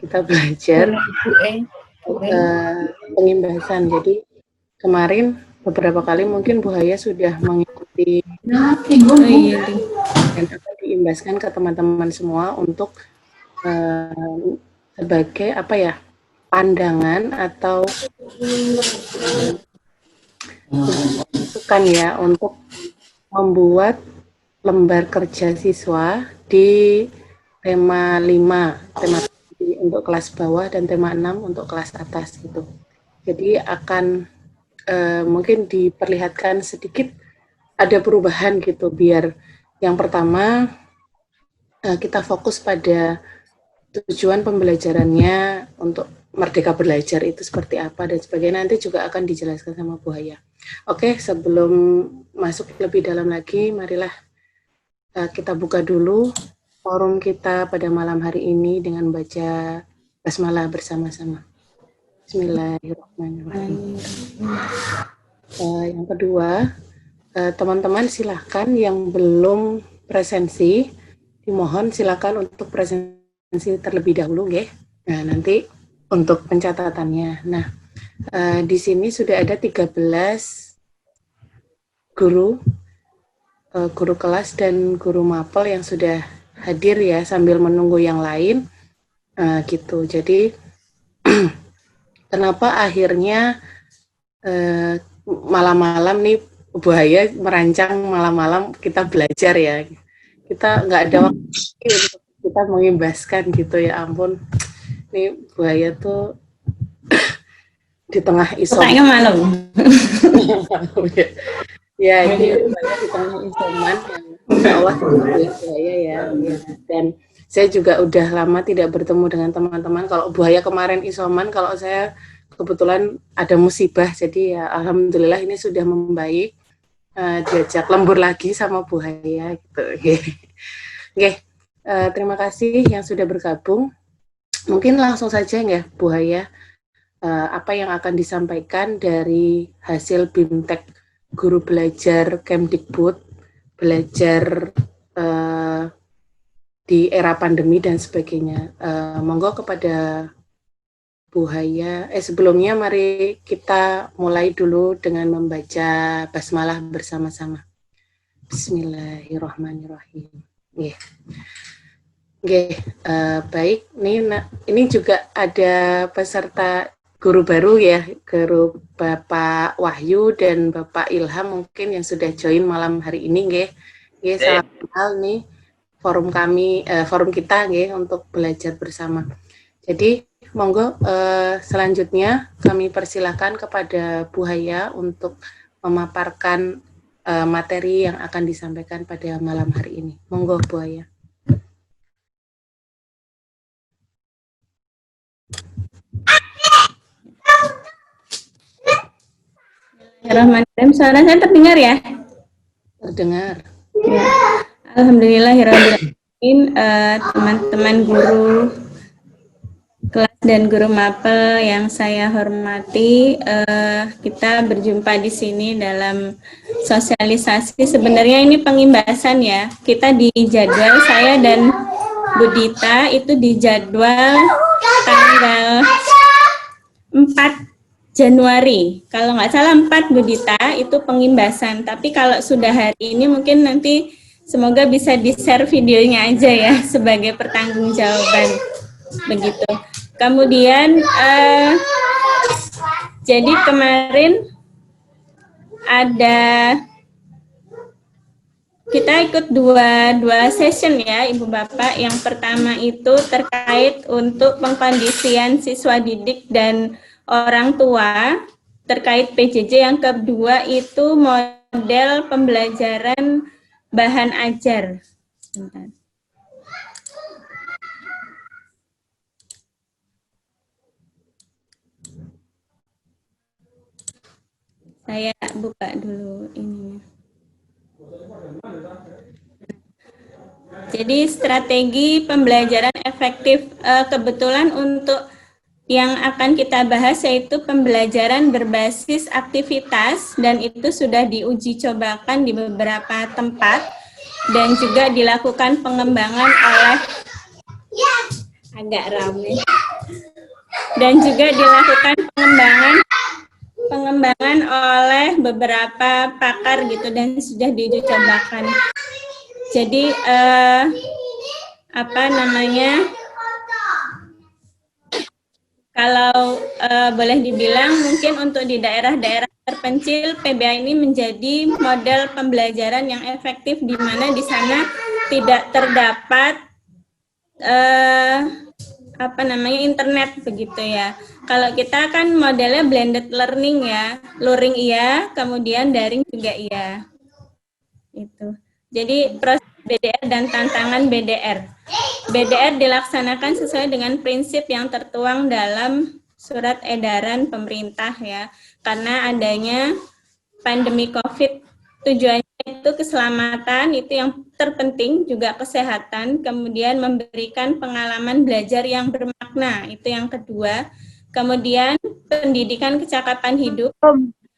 kita belajar pengimbasan. Jadi kemarin beberapa kali mungkin Bu Haya sudah mengikuti dan akan diimbaskan ke teman-teman semua untuk sebagai apa ya, pandangan atau masukan ya untuk membuat lembar kerja siswa di tema 5, tema untuk kelas bawah dan tema 6 untuk kelas atas gitu. Jadi akan mungkin diperlihatkan sedikit ada perubahan gitu, biar yang pertama kita fokus pada tujuan pembelajarannya untuk Merdeka Belajar itu seperti apa dan sebagainya, nanti juga akan dijelaskan sama Bu Haya. Oke, sebelum masuk lebih dalam lagi, marilah kita buka dulu forum kita pada malam hari ini dengan baca basmalah bersama-sama. Bismillahirrahmanirrahim. Yang kedua, teman-teman silahkan yang belum presensi, dimohon silakan untuk presensi terlebih dahulu, ya. Nah, nanti untuk pencatatannya. Nah, di sini sudah ada 13 guru kelas dan guru mapel yang sudah hadir ya, sambil menunggu yang lain gitu. Jadi kenapa akhirnya malam-malam nih Bu Haya merancang malam-malam kita belajar ya, kita nggak ada waktu untuk kita mengimbaskan gitu ya, ampun nih Bu Haya tuh di tengah isoman malam. Ya, ini di tengah isoman yang insya Allah saya ya. Dan saya juga udah lama tidak bertemu dengan teman-teman. Kalau Bu Haya kemarin isoman, kalau saya kebetulan ada musibah, jadi ya alhamdulillah ini sudah membaik. Diajak lembur lagi sama Bu Haya gitu. Oke. Terima kasih yang sudah bergabung. Mungkin langsung saja ya Bu Haya, apa yang akan disampaikan dari hasil BIMTEK Guru Belajar Kemdikbud, belajar di era pandemi dan sebagainya. Monggo kepada Bu Haya. Sebelumnya mari kita mulai dulu dengan membaca basmalah bersama-sama. Bismillahirrahmanirrahim. Baik. Ini juga ada peserta guru baru ya, guru Bapak Wahyu dan Bapak Ilham mungkin yang sudah join malam hari ini, salam kenal nih forum kami, forum kita untuk belajar bersama. Jadi monggo selanjutnya kami persilahkan kepada Bu Haya untuk memaparkan materi yang akan disampaikan pada malam hari ini. Monggo Bu Haya. Bismillahirrahmanirrahim. Suara saya terdengar ya? Terdengar. Ya. Alhamdulillahirrahmanirrahim. Teman-teman guru kelas dan guru mapel yang saya hormati, kita berjumpa di sini dalam sosialisasi. Sebenarnya ini pengimbasan ya. Kita di jadwal, saya dan Bu Dita itu di jadwal tanggal 4 Januari, kalau nggak salah 4 Bu Dita, itu pengimbasan. Tapi kalau sudah hari ini mungkin nanti semoga bisa di-share videonya aja ya sebagai pertanggungjawaban. Begitu. Kemudian jadi kemarin kita ikut dua session ya Ibu Bapak. Yang pertama itu terkait untuk pengkondisian siswa didik dan orang tua terkait PJJ. Yang kedua itu model pembelajaran bahan ajar. Bentar. Saya buka dulu ininya. Jadi strategi pembelajaran efektif, kebetulan untuk yang akan kita bahas yaitu pembelajaran berbasis aktivitas, dan itu sudah diuji cobakan di beberapa tempat dan juga dilakukan pengembangan oleh agak ramai dan juga dilakukan pengembangan oleh beberapa pakar gitu dan sudah diuji cobakan. Jadi apa namanya, kalau boleh dibilang mungkin untuk di daerah-daerah terpencil PBA ini menjadi model pembelajaran yang efektif, di mana di sana tidak terdapat apa namanya, internet begitu ya. Kalau kita kan modelnya blended learning ya, luring iya, kemudian daring juga iya. Itu. Jadi proses BDR dan tantangan BDR. BDR dilaksanakan sesuai dengan prinsip yang tertuang dalam surat edaran pemerintah ya. Karena adanya pandemi COVID, tujuannya itu keselamatan, itu yang terpenting, juga kesehatan, kemudian memberikan pengalaman belajar yang bermakna, itu yang kedua. Kemudian pendidikan kecakapan hidup.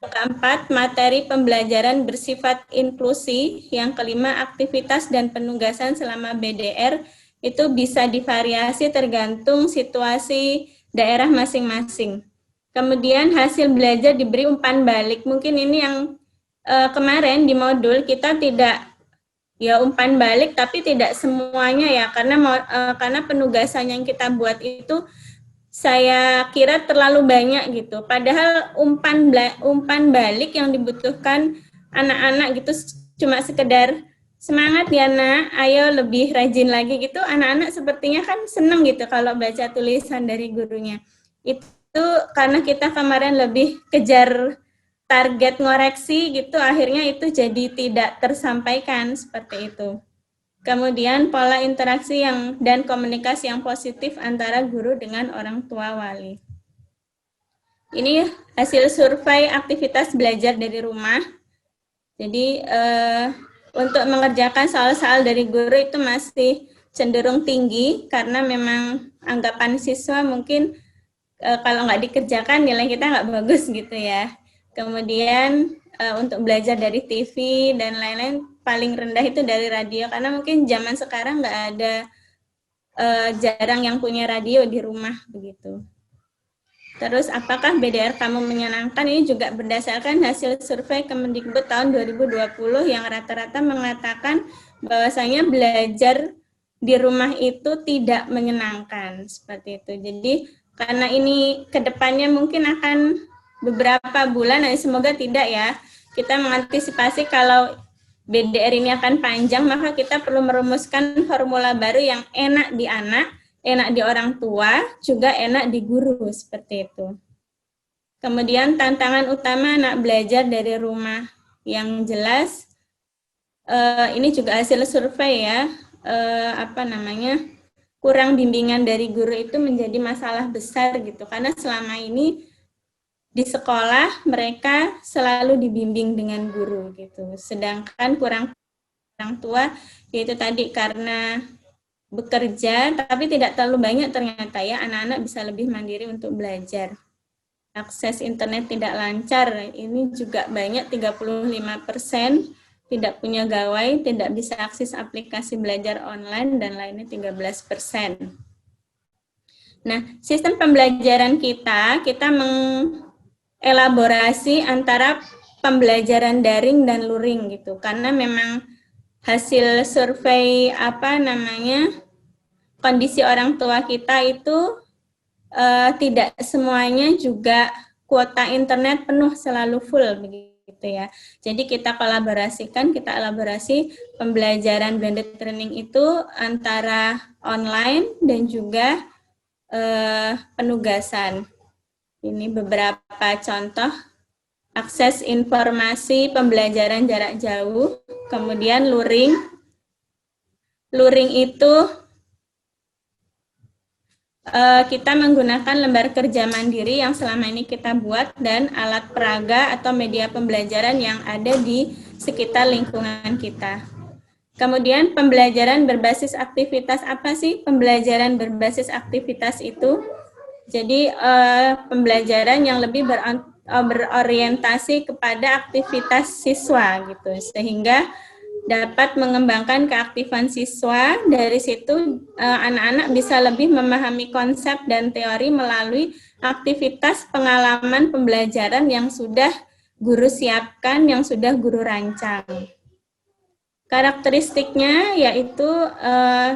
Keempat, materi pembelajaran bersifat inklusi. Yang kelima, aktivitas dan penugasan selama BDR itu bisa divariasi tergantung situasi daerah masing-masing. Kemudian hasil belajar diberi umpan balik. Mungkin ini yang kemarin di modul kita tidak ya umpan balik, tapi tidak semuanya ya, karena penugasan yang kita buat itu saya kira terlalu banyak gitu. Padahal umpan balik yang dibutuhkan anak-anak gitu cuma sekedar semangat ya nak, ayo lebih rajin lagi gitu. Anak-anak sepertinya kan seneng gitu kalau baca tulisan dari gurunya. Itu karena kita kemarin lebih kejar target ngoreksi gitu, akhirnya itu jadi tidak tersampaikan seperti itu. Kemudian pola interaksi dan komunikasi yang positif antara guru dengan orang tua wali. Ini hasil survei aktivitas belajar dari rumah. Jadi untuk mengerjakan soal-soal dari guru itu masih cenderung tinggi karena memang anggapan siswa mungkin kalau nggak dikerjakan nilai kita nggak bagus gitu ya. Kemudian untuk belajar dari TV dan lain-lain paling rendah itu dari radio, karena mungkin zaman sekarang nggak ada, jarang yang punya radio di rumah begitu. Terus apakah BDR kamu menyenangkan? Ini juga berdasarkan hasil survei Kemendikbud tahun 2020 yang rata-rata mengatakan bahwasanya belajar di rumah itu tidak menyenangkan seperti itu. Jadi karena ini kedepannya mungkin akan beberapa bulan, semoga tidak ya, kita mengantisipasi kalau BDR ini akan panjang, maka kita perlu merumuskan formula baru yang enak di anak, enak di orang tua, juga enak di guru, seperti itu. Kemudian tantangan utama anak belajar dari rumah, yang jelas ini juga hasil survei ya, kurang bimbingan dari guru itu menjadi masalah besar gitu, karena selama ini di sekolah mereka selalu dibimbing dengan guru gitu, sedangkan kurang orang tua, yaitu tadi karena bekerja tapi tidak terlalu banyak ternyata ya, anak-anak bisa lebih mandiri untuk belajar. Akses internet tidak lancar, ini juga banyak, 35% tidak punya gawai, tidak bisa akses aplikasi belajar online, dan lainnya 13%. Nah, sistem pembelajaran kita elaborasi antara pembelajaran daring dan luring gitu, karena memang hasil survei kondisi orang tua kita itu tidak semuanya juga kuota internet penuh selalu full begitu ya. Jadi kita elaborasi pembelajaran blended learning itu antara online dan juga penugasan. Ini beberapa contoh akses informasi pembelajaran jarak jauh, kemudian luring. Luring itu kita menggunakan lembar kerja mandiri yang selama ini kita buat dan alat peraga atau media pembelajaran yang ada di sekitar lingkungan kita. Kemudian pembelajaran berbasis aktivitas, apa sih pembelajaran berbasis aktivitas itu? Jadi pembelajaran yang lebih berorientasi kepada aktivitas siswa gitu, sehingga dapat mengembangkan keaktifan siswa. Dari situ anak-anak bisa lebih memahami konsep dan teori melalui aktivitas pengalaman pembelajaran yang sudah guru siapkan, yang sudah guru rancang. Karakteristiknya yaitu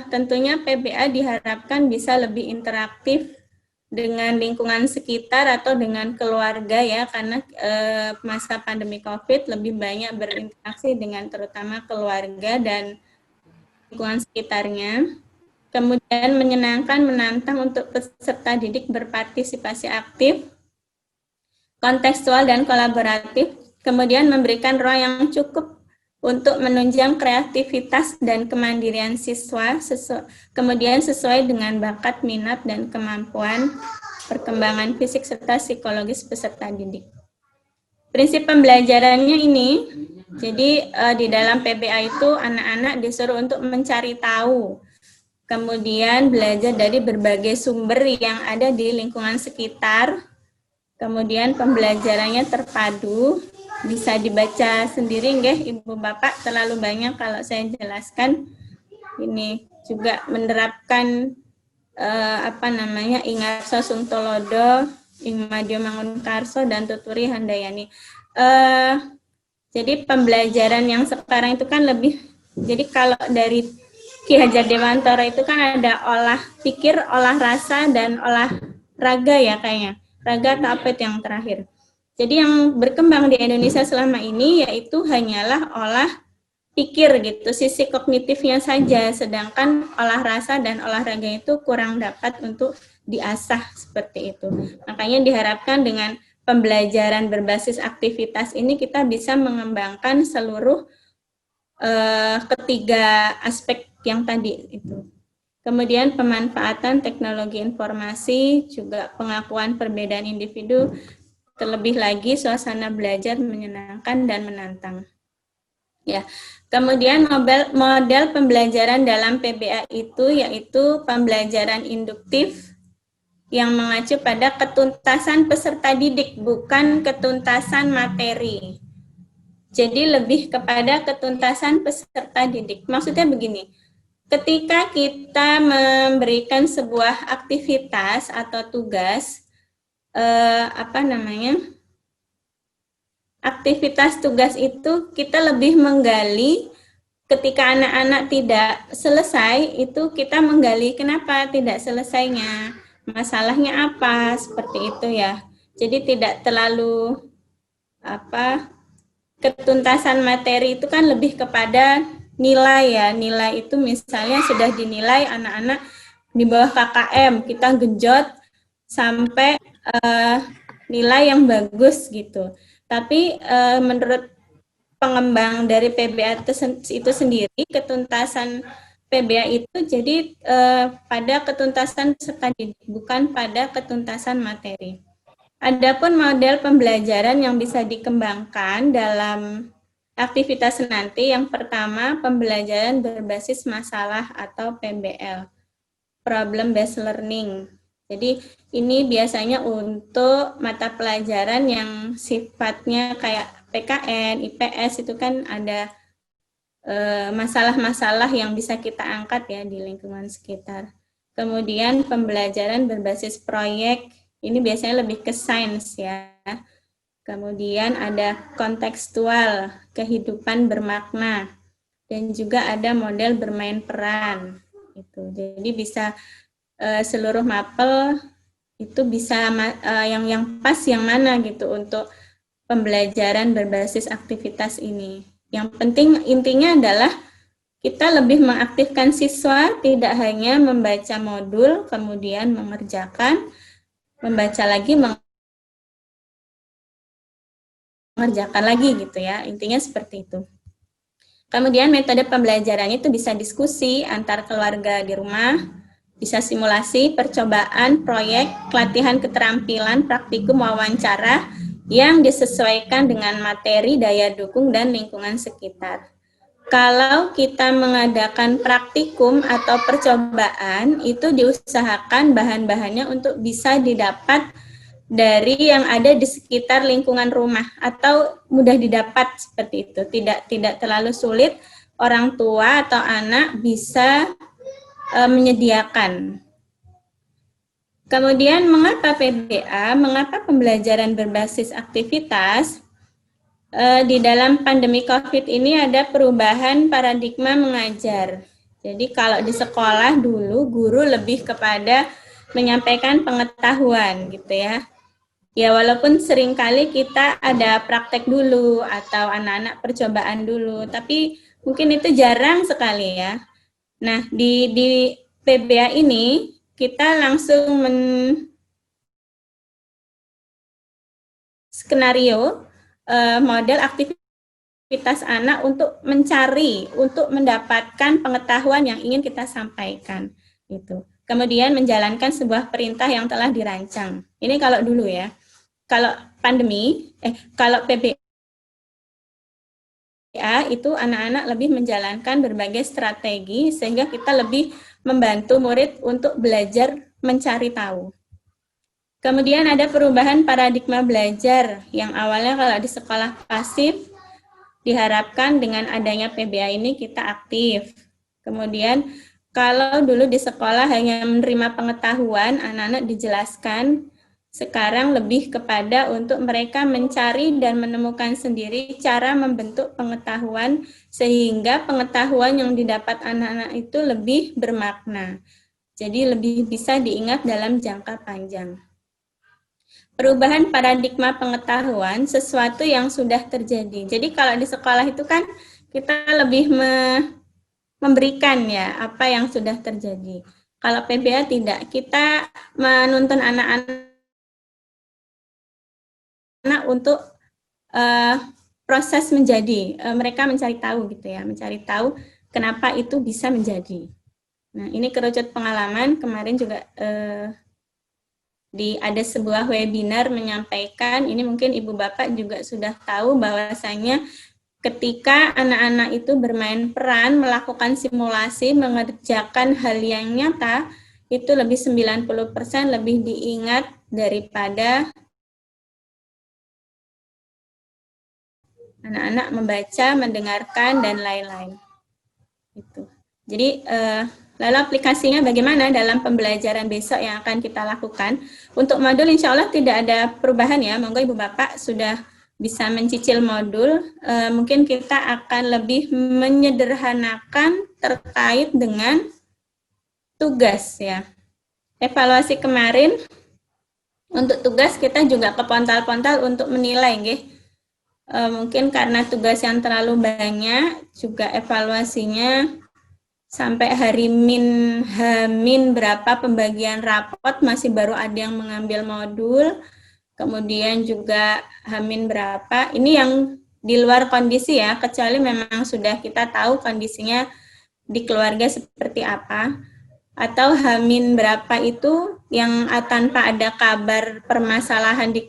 tentunya PBA diharapkan bisa lebih interaktif dengan lingkungan sekitar atau dengan keluarga ya, karena masa pandemi COVID lebih banyak berinteraksi dengan terutama keluarga dan lingkungan sekitarnya. Kemudian menyenangkan, menantang untuk peserta didik berpartisipasi aktif, kontekstual dan kolaboratif, kemudian memberikan ruang yang cukup untuk menunjang kreativitas dan kemandirian siswa, kemudian sesuai dengan bakat, minat, dan kemampuan perkembangan fisik serta psikologis peserta didik. Prinsip pembelajarannya ini, jadi di dalam PBA itu anak-anak disuruh untuk mencari tahu, kemudian belajar dari berbagai sumber yang ada di lingkungan sekitar, kemudian pembelajarannya terpadu, bisa dibaca sendiri nggih Ibu Bapak, terlalu banyak kalau saya jelaskan. Ini juga menerapkan Ingarso Suntolodo, Ing Madyo Mangunkarso, dan Tuturi Handayani. Jadi pembelajaran yang sekarang itu kan lebih, jadi kalau dari Ki Hajar Dewantara itu kan ada olah pikir, olah rasa, dan olah raga ya kayaknya. Raga atau apa itu yang terakhir. Jadi yang berkembang di Indonesia selama ini yaitu hanyalah olah pikir gitu, sisi kognitifnya saja, sedangkan olah rasa dan olahraga itu kurang dapat untuk diasah seperti itu. Makanya diharapkan dengan pembelajaran berbasis aktivitas ini kita bisa mengembangkan seluruh ketiga aspek yang tadi itu. Kemudian pemanfaatan teknologi informasi, juga pengakuan perbedaan individu, terlebih lagi suasana belajar menyenangkan dan menantang. Ya, kemudian model pembelajaran dalam PBA itu yaitu pembelajaran induktif yang mengacu pada ketuntasan peserta didik, bukan ketuntasan materi. Jadi lebih kepada ketuntasan peserta didik. Maksudnya begini, ketika kita memberikan sebuah aktivitas atau tugas, aktivitas tugas itu kita lebih menggali. Ketika anak-anak tidak selesai, itu kita menggali kenapa tidak selesainya, masalahnya apa, seperti itu ya. Jadi tidak terlalu ketuntasan materi itu kan lebih kepada nilai ya. Nilai itu misalnya sudah dinilai anak-anak di bawah KKM, kita genjot sampai nilai yang bagus gitu. Tapi menurut pengembang dari PBA itu sendiri, ketuntasan PBA itu jadi pada ketuntasan peserta didik, bukan pada ketuntasan materi. Adapun model pembelajaran yang bisa dikembangkan dalam aktivitas nanti, yang pertama pembelajaran berbasis masalah atau PBL, Problem Based Learning. Jadi ini biasanya untuk mata pelajaran yang sifatnya kayak PKN, IPS, itu kan ada masalah-masalah yang bisa kita angkat ya di lingkungan sekitar. Kemudian pembelajaran berbasis proyek, ini biasanya lebih ke sains ya. Kemudian ada kontekstual, kehidupan bermakna, dan juga ada model bermain peran. Jadi bisa seluruh mapel itu bisa yang pas yang mana gitu untuk pembelajaran berbasis aktivitas ini. Yang penting intinya adalah kita lebih mengaktifkan siswa, tidak hanya membaca modul kemudian mengerjakan, membaca lagi, mengerjakan lagi gitu ya. Intinya seperti itu. Kemudian metode pembelajarannya itu bisa diskusi antar keluarga di rumah, bisa simulasi, percobaan, proyek, latihan keterampilan, praktikum, wawancara yang disesuaikan dengan materi, daya dukung, dan lingkungan sekitar. Kalau kita mengadakan praktikum atau percobaan, itu diusahakan bahan-bahannya untuk bisa didapat dari yang ada di sekitar lingkungan rumah atau mudah didapat seperti itu, tidak terlalu sulit, orang tua atau anak bisa menyediakan. Kemudian mengapa PBA, mengapa pembelajaran berbasis aktivitas? Di dalam pandemi COVID ini ada perubahan paradigma mengajar. Jadi kalau di sekolah dulu guru lebih kepada menyampaikan pengetahuan gitu ya. Ya walaupun seringkali kita ada praktek dulu atau anak-anak percobaan dulu, tapi mungkin itu jarang sekali ya. Nah di PBA ini kita langsung skenario model aktivitas anak untuk mencari, untuk mendapatkan pengetahuan yang ingin kita sampaikan. Gitu. Kemudian menjalankan sebuah perintah yang telah dirancang. Ini kalau dulu ya. Kalau kalau PBA itu anak-anak lebih menjalankan berbagai strategi sehingga kita lebih membantu murid untuk belajar mencari tahu. Kemudian ada perubahan paradigma belajar yang awalnya kalau di sekolah pasif diharapkan dengan adanya PBA ini kita aktif. Kemudian kalau dulu di sekolah hanya menerima pengetahuan, anak-anak dijelaskan, sekarang lebih kepada untuk mereka mencari dan menemukan sendiri cara membentuk pengetahuan sehingga pengetahuan yang didapat anak-anak itu lebih bermakna. Jadi lebih bisa diingat dalam jangka panjang. Perubahan paradigma pengetahuan sesuatu yang sudah terjadi. Jadi kalau di sekolah itu kan kita lebih memberikan ya apa yang sudah terjadi. Kalau PBA tidak, kita menuntun anak-anak untuk proses menjadi, mereka mencari tahu gitu ya, mencari tahu kenapa itu bisa menjadi. Nah ini kerucut pengalaman kemarin juga ada sebuah webinar menyampaikan, ini mungkin Ibu Bapak juga sudah tahu bahwasanya ketika anak-anak itu bermain peran, melakukan simulasi, mengerjakan hal yang nyata, itu lebih 90% lebih diingat daripada anak-anak membaca, mendengarkan, dan lain-lain. Itu. Jadi, lalu aplikasinya bagaimana dalam pembelajaran besok yang akan kita lakukan? Untuk modul insya Allah tidak ada perubahan ya, monggo Ibu Bapak sudah bisa mencicil modul, mungkin kita akan lebih menyederhanakan terkait dengan tugas ya. Evaluasi kemarin, untuk tugas kita juga kepontal-pontal untuk menilai nggih. Mungkin karena tugas yang terlalu banyak, juga evaluasinya sampai hari min berapa pembagian rapot masih baru ada yang mengambil modul, kemudian juga hamin berapa, ini yang di luar kondisi ya, kecuali memang sudah kita tahu kondisinya di keluarga seperti apa, atau hamin berapa itu yang tanpa ada kabar permasalahan di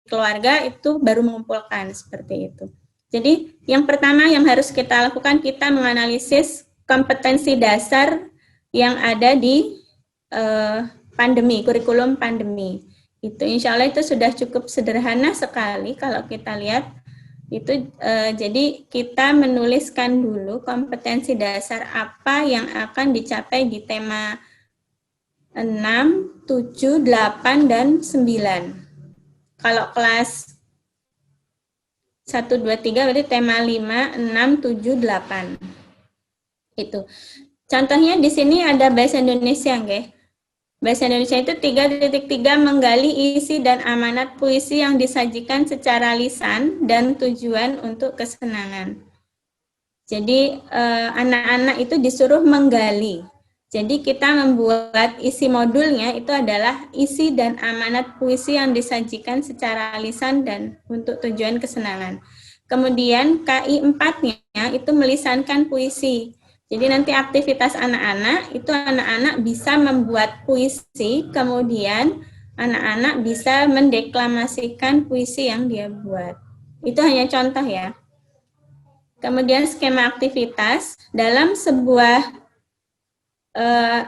keluarga itu baru mengumpulkan seperti itu. Jadi yang pertama yang harus kita lakukan, kita menganalisis kompetensi dasar yang ada di pandemi, kurikulum pandemi. Itu insya Allah itu sudah cukup sederhana sekali kalau kita lihat. Itu jadi kita menuliskan dulu kompetensi dasar apa yang akan dicapai di tema 6, 7, 8, dan 9. Kalau kelas 1, 2, 3 berarti tema 5, 6, 7, 8. Itu. Contohnya di sini ada bahasa Indonesia, nggih. Bahasa Indonesia itu 3.3 menggali isi dan amanat puisi yang disajikan secara lisan dan tujuan untuk kesenangan. Jadi anak-anak itu disuruh menggali. Jadi kita membuat isi modulnya itu adalah isi dan amanat puisi yang disajikan secara lisan dan untuk tujuan kesenangan. Kemudian KI 4-nya itu melisankan puisi. Jadi nanti aktivitas anak-anak itu anak-anak bisa membuat puisi, kemudian anak-anak bisa mendeklamasikan puisi yang dia buat. Itu hanya contoh ya. Kemudian skema aktivitas, dalam sebuah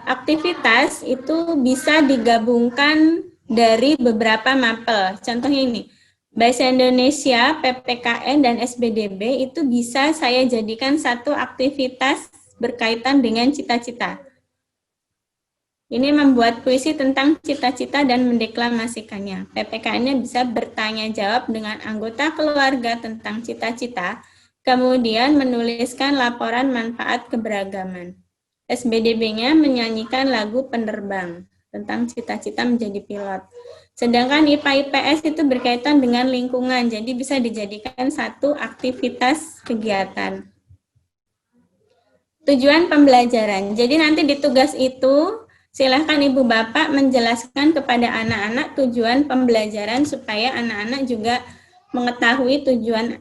aktivitas itu bisa digabungkan dari beberapa mapel. Contohnya ini, Bahasa Indonesia, PPKN, dan SBDB itu bisa saya jadikan satu aktivitas berkaitan dengan cita-cita. Ini membuat puisi tentang cita-cita dan mendeklamasikannya. PPKN-nya bisa bertanya jawab dengan anggota keluarga tentang cita-cita, kemudian menuliskan laporan manfaat keberagaman. SBDB-nya menyanyikan lagu penerbang tentang cita-cita menjadi pilot. Sedangkan IPA IPS itu berkaitan dengan lingkungan, jadi bisa dijadikan satu aktivitas kegiatan. Tujuan pembelajaran. Jadi nanti di tugas itu silahkan Ibu Bapak menjelaskan kepada anak-anak tujuan pembelajaran supaya anak-anak juga mengetahui tujuan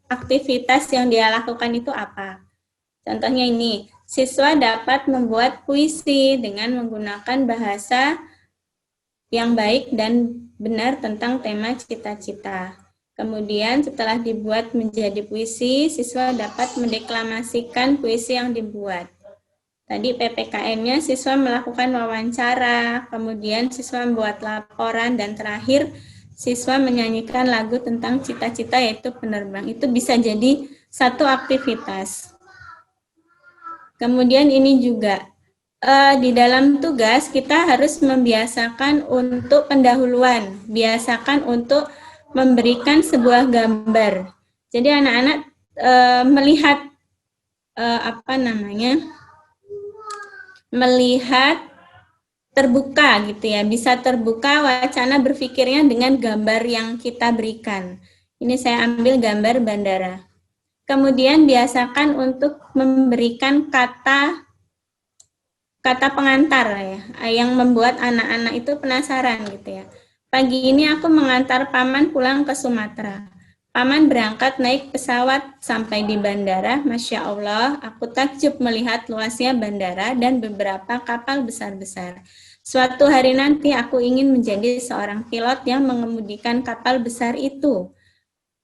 aktivitas yang dia lakukan itu apa. Contohnya ini, siswa dapat membuat puisi dengan menggunakan bahasa yang baik dan benar tentang tema cita-cita. Kemudian setelah dibuat menjadi puisi, siswa dapat mendeklamasikan puisi yang dibuat. Tadi PPKM-nya siswa melakukan wawancara, kemudian siswa membuat laporan, dan terakhir siswa menyanyikan lagu tentang cita-cita yaitu penerbang. Itu bisa jadi satu aktivitas. Kemudian ini juga di dalam tugas kita harus membiasakan untuk pendahuluan, biasakan untuk memberikan sebuah gambar. Jadi anak-anak melihat melihat terbuka gitu ya, bisa terbuka wacana berpikirnya dengan gambar yang kita berikan. Ini saya ambil gambar bandara. Kemudian biasakan untuk memberikan kata pengantar ya, yang membuat anak-anak itu penasaran gitu ya. Pagi ini aku mengantar paman pulang ke Sumatera. Paman berangkat naik pesawat sampai di bandara. Masya Allah, aku takjub melihat luasnya bandara dan beberapa kapal besar-besar. Suatu hari nanti aku ingin menjadi seorang pilot yang mengemudikan kapal besar itu.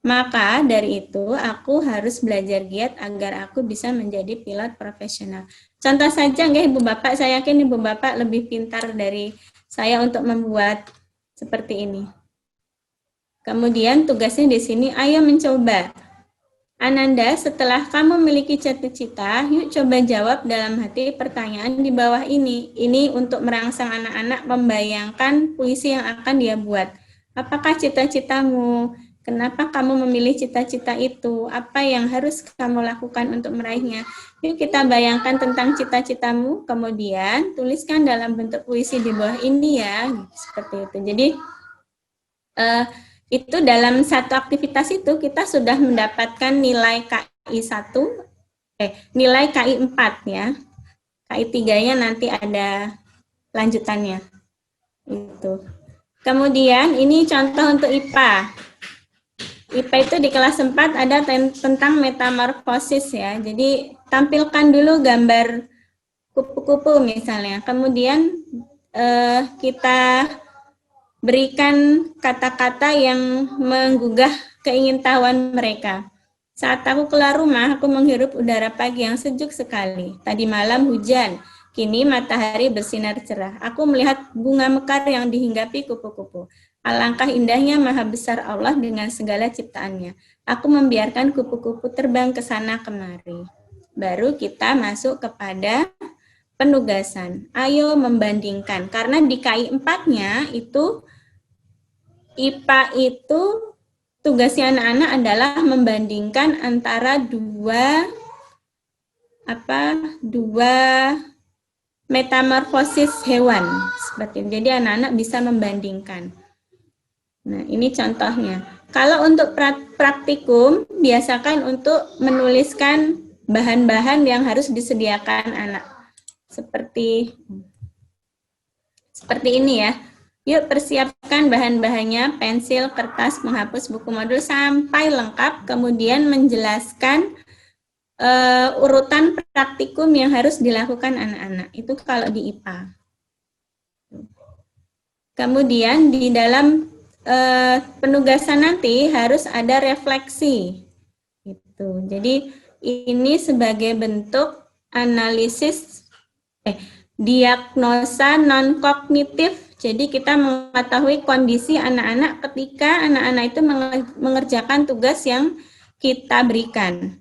Maka dari itu aku harus belajar giat agar aku bisa menjadi pilot profesional. Contoh saja nggak Ibu Bapak, saya yakin Ibu Bapak lebih pintar dari saya untuk membuat seperti ini. Kemudian tugasnya di sini, ayo mencoba. Ananda, setelah kamu memiliki cita-cita, yuk coba jawab dalam hati pertanyaan di bawah ini. Ini untuk merangsang anak-anak membayangkan puisi yang akan dia buat. Apakah cita-citamu? Kenapa kamu memilih cita-cita itu? Apa yang harus kamu lakukan untuk meraihnya? Yuk kita bayangkan tentang cita-citamu, kemudian tuliskan dalam bentuk puisi di bawah ini ya, seperti itu. Jadi itu dalam satu aktivitas itu kita sudah mendapatkan nilai KI 1, nilai KI 4 ya. KI 3-nya nanti ada lanjutannya. Itu. Kemudian ini contoh untuk IPA. IPA itu di kelas 4 ada tentang metamorfosis ya. Jadi tampilkan dulu gambar kupu-kupu misalnya. Kemudian kita berikan kata-kata yang menggugah keingintahuan mereka. Saat aku keluar rumah, aku menghirup udara pagi yang sejuk sekali. Tadi malam hujan, kini matahari bersinar cerah. Aku melihat bunga mekar yang dihinggapi kupu-kupu. Alangkah indahnya maha besar Allah dengan segala ciptaannya. Aku membiarkan kupu-kupu terbang ke sana kemari. Baru kita masuk kepada penugasan. Ayo membandingkan. Karena di KI 4-nya itu IPA itu tugasnya anak-anak adalah membandingkan antara dua metamorfosis hewan seperti itu. Jadi anak-anak bisa membandingkan. Nah, ini contohnya. Kalau untuk praktikum, biasakan untuk menuliskan bahan-bahan yang harus disediakan anak. Seperti ini ya. Yuk persiapkan bahan-bahannya, pensil, kertas, penghapus, buku modul sampai lengkap, kemudian menjelaskan urutan praktikum yang harus dilakukan anak-anak. Itu kalau di IPA. Kemudian di dalam penugasan nanti harus ada refleksi. Gitu. Jadi ini sebagai bentuk analisis diagnosa non-kognitif Jadi kita mengetahui kondisi anak-anak ketika anak-anak itu mengerjakan tugas yang kita berikan.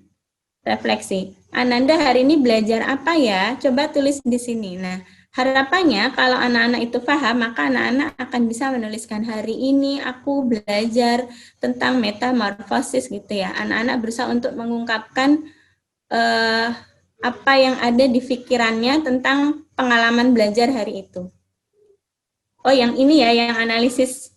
Refleksi. Ananda hari ini belajar apa ya? Coba tulis di sini. Nah, harapannya kalau anak-anak itu paham, maka anak-anak akan bisa menuliskan hari ini aku belajar tentang metamorfosis gitu ya. Anak-anak berusaha untuk mengungkapkan apa yang ada di pikirannya tentang pengalaman belajar hari itu. Oh, yang ini ya, yang analisis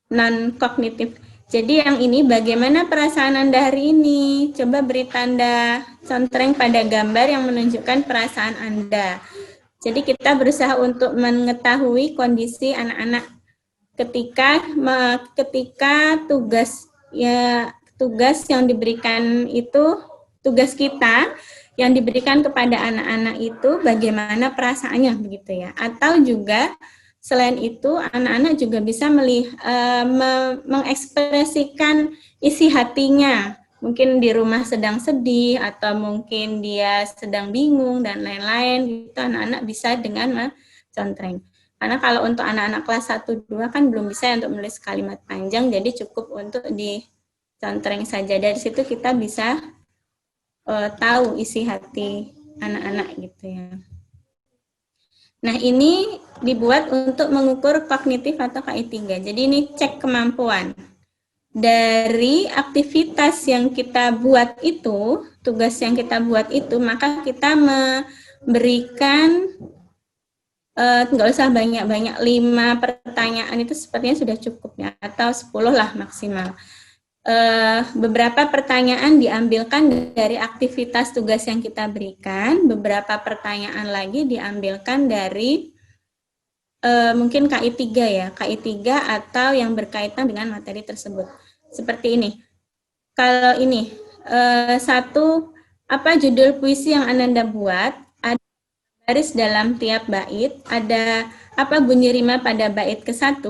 non-kognitif. Jadi yang ini bagaimana perasaan Anda hari ini? Coba beri tanda contreng pada gambar yang menunjukkan perasaan Anda. Jadi kita berusaha untuk mengetahui kondisi anak-anak ketika tugas yang diberikan itu, tugas kita yang diberikan kepada anak-anak itu bagaimana perasaannya begitu ya. Atau juga selain itu, anak-anak juga bisa mengekspresikan isi hatinya. Mungkin di rumah sedang sedih, atau mungkin dia sedang bingung, dan lain-lain. Gitu, anak-anak bisa dengan mencontreng. Karena kalau untuk anak-anak kelas 1-2 kan belum bisa untuk menulis kalimat panjang, jadi cukup untuk dicontreng saja. Dari situ kita bisa tahu isi hati anak-anak gitu ya. Nah, ini dibuat untuk mengukur kognitif atau KI3. Jadi ini cek kemampuan. Dari aktivitas yang kita buat itu, tugas yang kita buat itu, maka kita memberikan, nggak usah banyak-banyak, 5 pertanyaan itu sepertinya sudah cukup ya, atau 10 lah maksimal. Beberapa pertanyaan diambilkan dari aktivitas tugas yang kita berikan, beberapa pertanyaan lagi diambilkan dari mungkin KI3 ya, KI3 atau yang berkaitan dengan materi tersebut. Seperti ini. Kalau ini, satu, apa judul puisi yang Ananda buat? Ada baris dalam tiap bait, ada apa bunyi rima pada bait ke-1,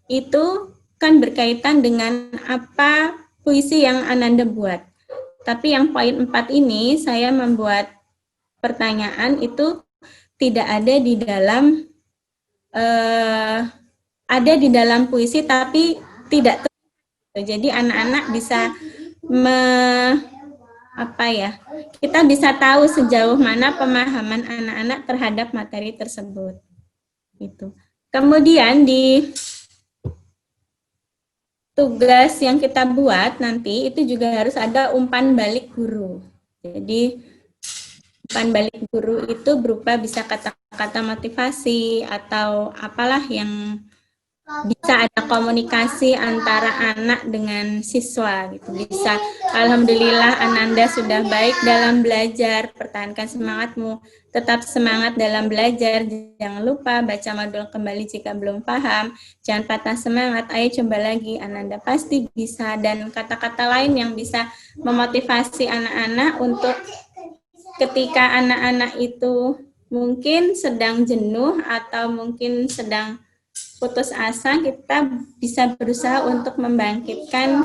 itu kan berkaitan dengan apa puisi yang Ananda buat. Tapi yang poin 4 ini, saya membuat pertanyaan itu tidak ada di dalam puisi tapi tidak tertulis. Jadi anak-anak bisa kita bisa tahu sejauh mana pemahaman anak-anak terhadap materi tersebut. Gitu. Kemudian di tugas yang kita buat nanti itu juga harus ada umpan balik guru. Jadi umpan balik guru itu berupa bisa kata-kata motivasi atau apalah yang bisa ada komunikasi antara anak dengan siswa gitu. Bisa, alhamdulillah Ananda sudah baik dalam belajar, pertahankan semangatmu, tetap semangat dalam belajar, jangan lupa baca modul kembali jika belum paham, jangan patah semangat, ayo coba lagi, Ananda pasti bisa, dan kata-kata lain yang bisa memotivasi anak-anak untuk ketika anak-anak itu mungkin sedang jenuh atau mungkin sedang putus asa, kita bisa berusaha untuk membangkitkan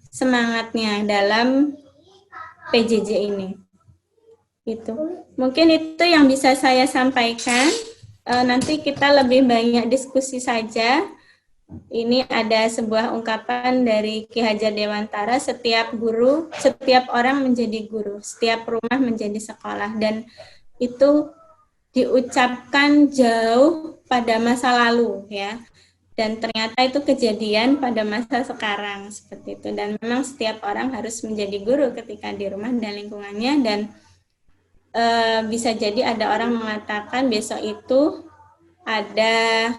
semangatnya dalam PJJ ini. Itu mungkin itu yang bisa saya sampaikan. Nanti kita lebih banyak diskusi saja. Ini ada sebuah ungkapan dari Ki Hajar Dewantara, setiap guru, setiap orang menjadi guru, setiap rumah menjadi sekolah, dan itu diucapkan jauh pada masa lalu ya, dan ternyata itu kejadian pada masa sekarang seperti itu. Dan memang setiap orang harus menjadi guru ketika di rumah dan lingkungannya, dan bisa jadi ada orang mengatakan besok itu ada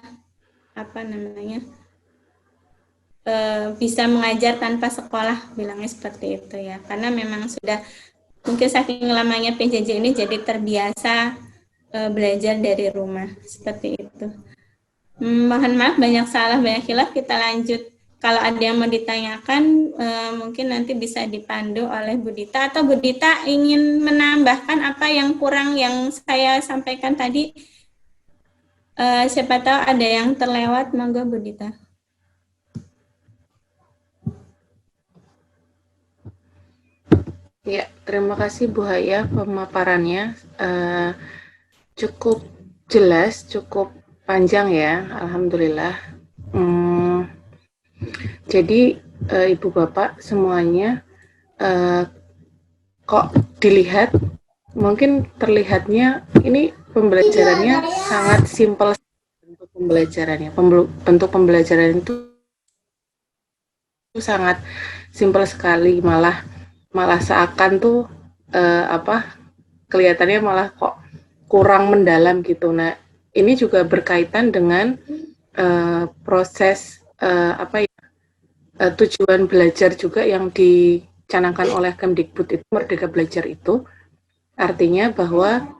bisa mengajar tanpa sekolah, bilangnya seperti itu ya, karena memang sudah mungkin saking lamanya PJJ ini jadi terbiasa belajar dari rumah seperti itu. Mohon maaf banyak salah banyak khilaf, kita lanjut. Kalau ada yang mau ditanyakan mungkin nanti bisa dipandu oleh Bu Dita, atau Bu Dita ingin menambahkan apa yang kurang yang saya sampaikan tadi. Siapa tahu ada yang terlewat, monggo Bu Dita. Ya, terima kasih Bu Haya pemaparannya. Cukup jelas, cukup panjang ya, alhamdulillah. Jadi Ibu Bapak semuanya kok dilihat mungkin terlihatnya ini pembelajarannya sangat simpel bentuk pembelajarannya. Bentuk pembelajaran itu sangat simpel sekali, malah seakan tuh kelihatannya malah kok kurang mendalam gitu. Nah, ini juga berkaitan dengan proses tujuan belajar juga yang dicanangkan oleh Kemdikbud itu, Merdeka Belajar itu, artinya bahwa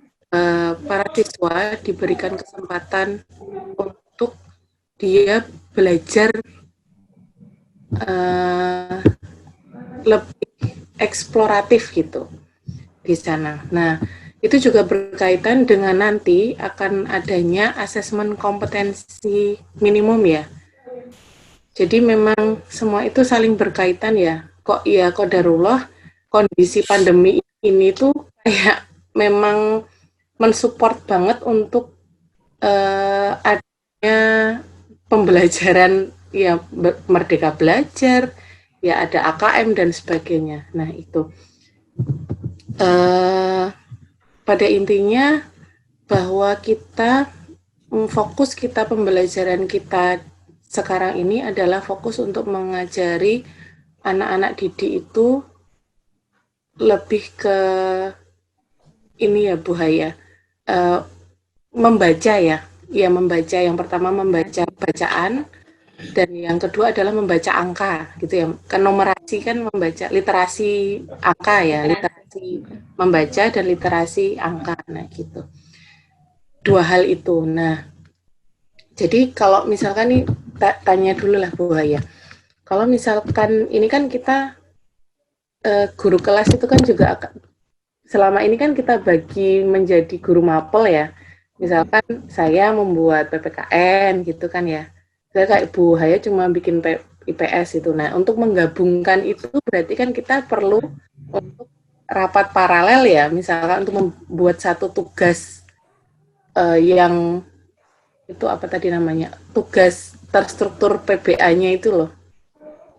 para siswa diberikan kesempatan untuk dia belajar lebih eksploratif gitu di sana. Nah, itu juga berkaitan dengan nanti akan adanya asesmen kompetensi minimum ya. Jadi memang semua itu saling berkaitan ya. Kok ya qadarullah kondisi pandemi ini tuh kayak memang mensupport banget untuk adanya pembelajaran ya Merdeka Belajar, ya ada AKM dan sebagainya. Nah itu pada intinya bahwa kita fokus kita pembelajaran kita sekarang ini adalah fokus untuk mengajari anak-anak didik itu lebih ke ini ya Bu Haya, membaca ya, membaca. Yang pertama membaca bacaan, dan yang kedua adalah membaca angka gitu ya. Kan numerasi kan membaca, literasi angka ya, literasi membaca dan literasi angka. Nah gitu. Dua hal itu. Nah, jadi kalau misalkan nih tanya dulu lah Bu Haya. Kalau misalkan ini kan kita guru kelas itu kan juga selama ini kan kita bagi menjadi guru mapel ya. Misalkan saya membuat PPKN gitu kan ya. Saya kayak Bu Haya cuma bikin IPS itu. Nah, untuk menggabungkan itu berarti kan kita perlu untuk rapat paralel ya. Misalkan untuk membuat satu tugas yang itu apa tadi namanya? Tugas terstruktur PBA-nya itu loh.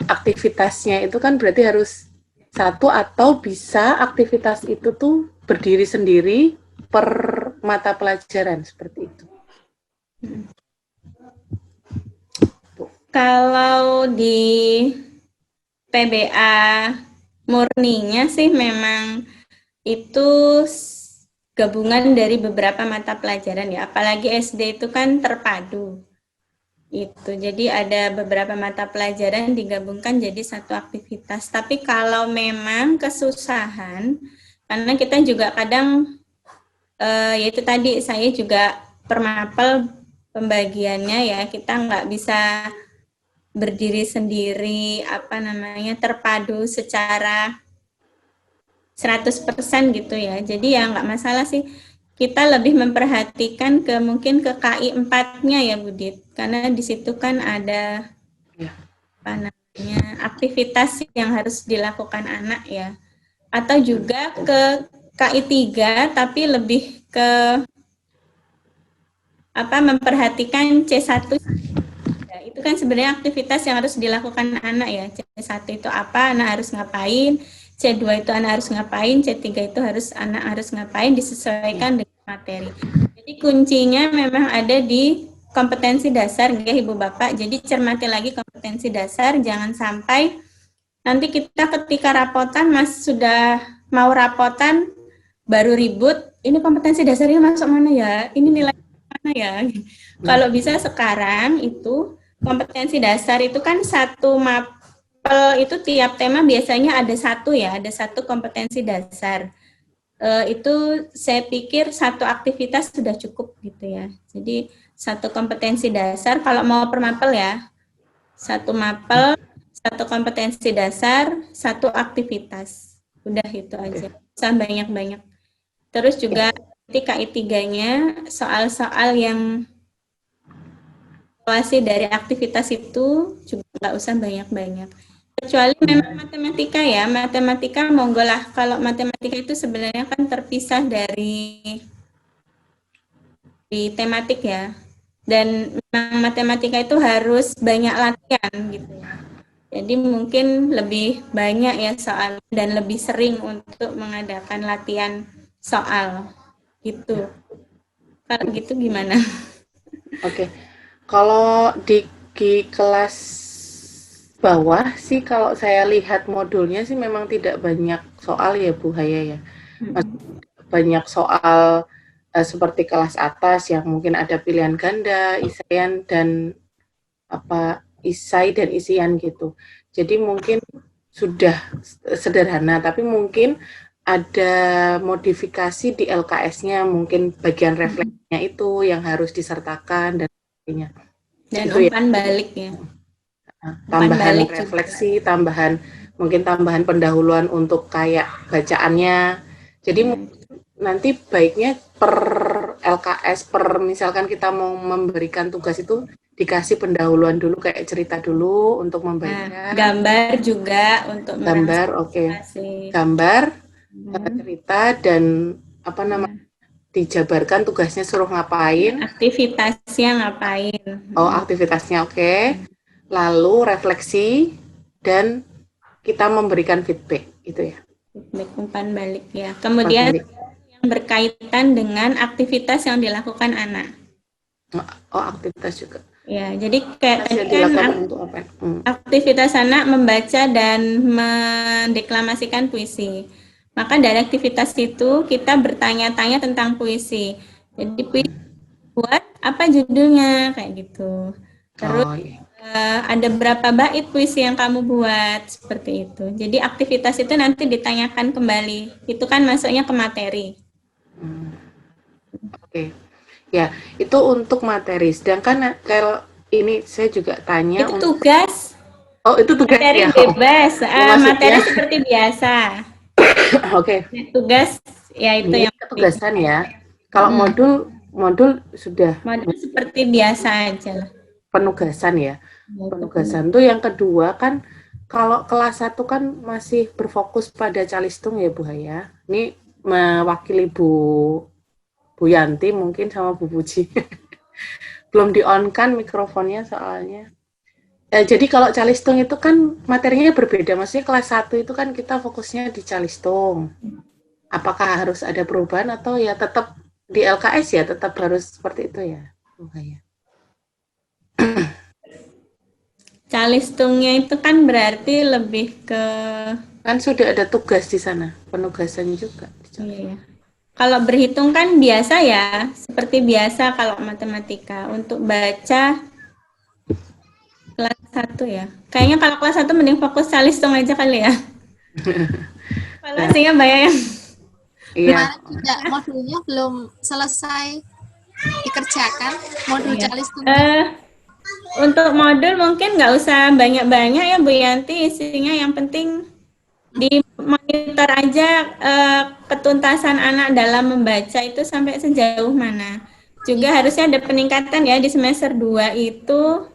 Aktivitasnya itu kan berarti harus satu atau bisa aktivitas itu tuh berdiri sendiri per mata pelajaran seperti itu. Kalau di PBA murninya sih memang itu gabungan dari beberapa mata pelajaran ya, apalagi SD itu kan terpadu. Itu. Jadi ada beberapa mata pelajaran digabungkan jadi satu aktivitas. Tapi kalau memang kesusahan, karena kita juga kadang yaitu tadi saya juga per mapel pembagiannya ya, kita nggak bisa berdiri sendiri, terpadu secara 100% gitu ya. Jadi ya nggak masalah sih. Kita lebih memperhatikan mungkin ke KI 4-nya ya Budit. Karena di situ kan ada aktivitas yang harus dilakukan anak ya. Atau juga ke KI 3 tapi lebih ke memperhatikan C1. Ya, itu kan sebenarnya aktivitas yang harus dilakukan anak ya. C1 itu apa, anak harus ngapain, C2 itu anak harus ngapain, C3 itu anak harus ngapain, disesuaikan dengan materi. Jadi kuncinya memang ada di kompetensi dasar ya Ibu Bapak. Jadi cermati lagi kompetensi dasar, jangan sampai nanti kita ketika rapotan sudah mau rapotan baru ribut, ini kompetensi dasarnya masuk mana ya, ini nilai mana ya. Kalau bisa sekarang itu kompetensi dasar itu kan satu mapel itu tiap tema biasanya ada satu kompetensi dasar. Itu saya pikir satu aktivitas sudah cukup gitu ya. Jadi satu kompetensi dasar kalau mau per mapel ya, satu mapel, satu kompetensi dasar, satu aktivitas. Udah itu aja. Usah banyak-banyak. Terus juga KI 3-nya soal-soal yang evaluasi dari aktivitas itu juga nggak usah banyak-banyak. Kecuali memang matematika ya, matematika monggo lah. Kalau matematika itu sebenarnya kan terpisah dari dari tematik ya. Dan memang matematika itu harus banyak latihan gitu ya. Jadi mungkin lebih banyak ya soal dan lebih sering untuk mengadakan latihan soal gitu. Kalau gitu gimana? Oke. Kalau di kelas bawah sih kalau saya lihat modulnya sih memang tidak banyak soal ya Bu Haya ya. Banyak soal seperti kelas atas yang mungkin ada pilihan ganda, isaian dan isai dan isian gitu. Jadi mungkin sudah sederhana, tapi mungkin ada modifikasi di LKS-nya, mungkin bagian refleksinya itu yang harus disertakan dan sebagainya. Dan Itu ya. umpan balik ya. Tambahan refleksi, tambahan mungkin tambahan pendahuluan untuk kayak bacaannya. Jadi nanti baiknya per LKS, per misalkan kita mau memberikan tugas itu dikasih pendahuluan dulu kayak cerita dulu untuk membaca. Gambar juga untuk gambar, oke. Gambar, cerita dan dijabarkan tugasnya suruh ngapain. Aktivitasnya ngapain. Oh, aktivitasnya oke. Lalu refleksi dan kita memberikan feedback gitu ya. Feedback umpan balik ya. Kemudian yang berkaitan dengan aktivitas yang dilakukan anak. Oh, aktivitas juga. Ya, jadi kayak tadi kan aktivitas anak membaca dan mendeklamasikan puisi. Maka dari aktivitas itu kita bertanya-tanya tentang puisi. Jadi puisi buat apa judulnya kayak gitu. Terus ada berapa bait puisi yang kamu buat seperti itu. Jadi aktivitas itu nanti ditanyakan kembali. Itu kan masuknya ke materi. Oke. Ya, itu untuk materi. Sedangkan kalau ini saya juga tanya itu tugas. Oh, itu tugas materi ya. Bebas. Materi seperti biasa. Oke. Tugas ya itu ini yang ketugasan ya. Kalau modul sudah. Modul seperti biasa aja. Penugasan ya. Penugasan tuh yang kedua kan kalau kelas 1 kan masih berfokus pada calistung ya Bu Haya. Ini mewakili Bu Yanti mungkin sama Bu Puji. Belum di-on kan mikrofonnya soalnya. Jadi kalau calistung itu kan materinya berbeda. Maksudnya kelas 1 itu kan kita fokusnya di calistung. Apakah harus ada perubahan atau ya tetap di LKS ya tetap harus seperti itu ya Bu Haya? Calistungnya itu kan berarti lebih ke kan sudah ada tugas di sana, penugasan juga. Iya. Kalau berhitung kan biasa ya, seperti biasa kalau matematika. Untuk baca kelas 1 ya. Kayaknya kalau kelas 1 mending fokus calistung aja kali ya. Evaluasinya banyak. Iya. Juga modulnya belum selesai dikerjakan, modul calistung. Untuk modul mungkin nggak usah banyak-banyak ya Bu Yanti, isinya yang penting dimonitor aja ketuntasan anak dalam membaca itu sampai sejauh mana. Juga harusnya ada peningkatan ya di semester 2 itu.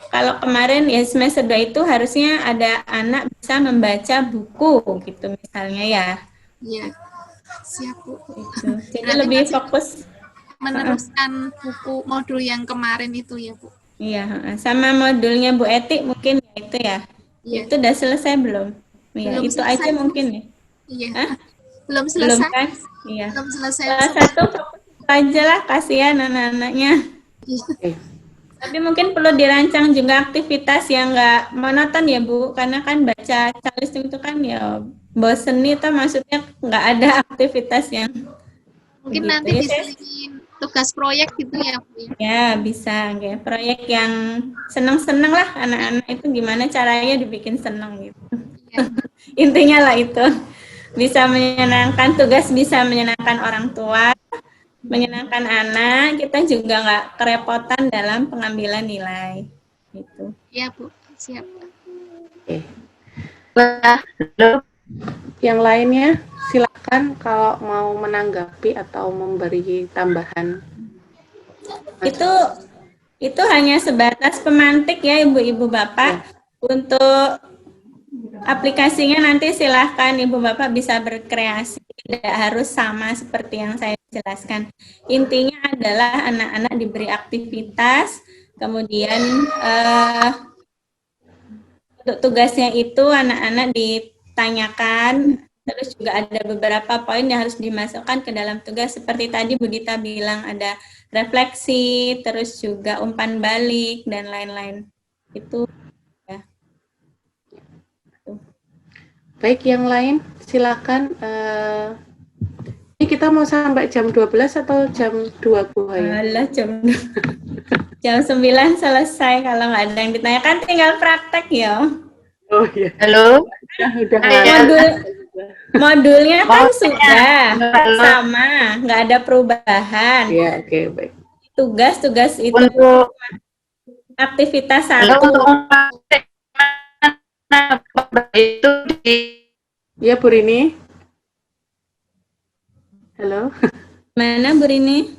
Kalau kemarin ya semester 2 itu harusnya ada anak bisa membaca buku gitu misalnya ya. Iya, siap Bu. Gitu. Jadi lebih fokus meneruskan buku modul yang kemarin itu ya Bu. Iya, sama modulnya Bu Etik mungkin ya itu ya. Iya. Itu udah selesai belum? Iya, belum itu selesai, aja mungkin ya. Iya. Hah? Belum selesai. Belum kan? Iya. Belum selesai. Kelas 1 aja lah, kasihan anak-anaknya. Tapi mungkin perlu dirancang juga aktivitas yang nggak monoton ya Bu, karena kan baca calistung itu kan ya bosen itu maksudnya nggak ada aktivitas yang mungkin gitu. nanti diselingin tugas proyek gitu ya Bu. Ya bisa, kayak proyek yang seneng-seneng lah anak-anak itu gimana caranya dibikin seneng gitu. Ya. Intinya lah itu bisa menyenangkan, tugas bisa menyenangkan orang tua, menyenangkan anak, kita juga nggak kerepotan dalam pengambilan nilai gitu. Iya Bu, siap. Oke. Yang lainnya silakan kalau mau menanggapi atau memberi tambahan. Itu hanya sebatas pemantik ya Ibu-ibu Bapak. Untuk aplikasinya nanti silahkan Ibu Bapak bisa berkreasi, tidak harus sama seperti yang saya jelaskan. Intinya adalah anak-anak diberi aktivitas, kemudian untuk tugasnya itu anak-anak ditanyakan, terus juga ada beberapa poin yang harus dimasukkan ke dalam tugas. Seperti tadi Bu Dita bilang ada refleksi, terus juga umpan balik, dan lain-lain. Itu ya. Baik, yang lain silakan. Ini kita mau sampai jam 12 atau jam 2, Bu Haya? Alah, jam 9 selesai. Kalau nggak ada yang ditanyakan tinggal praktek ya. Oh iya. Halo. Udah Modulnya kan sudah sama, nggak ada perubahan. Iya, oke, baik. Tugas-tugas itu Untuk aktivitas untuk 1. itu di Ya, Bu Rini. Halo. Mana Bu Rini?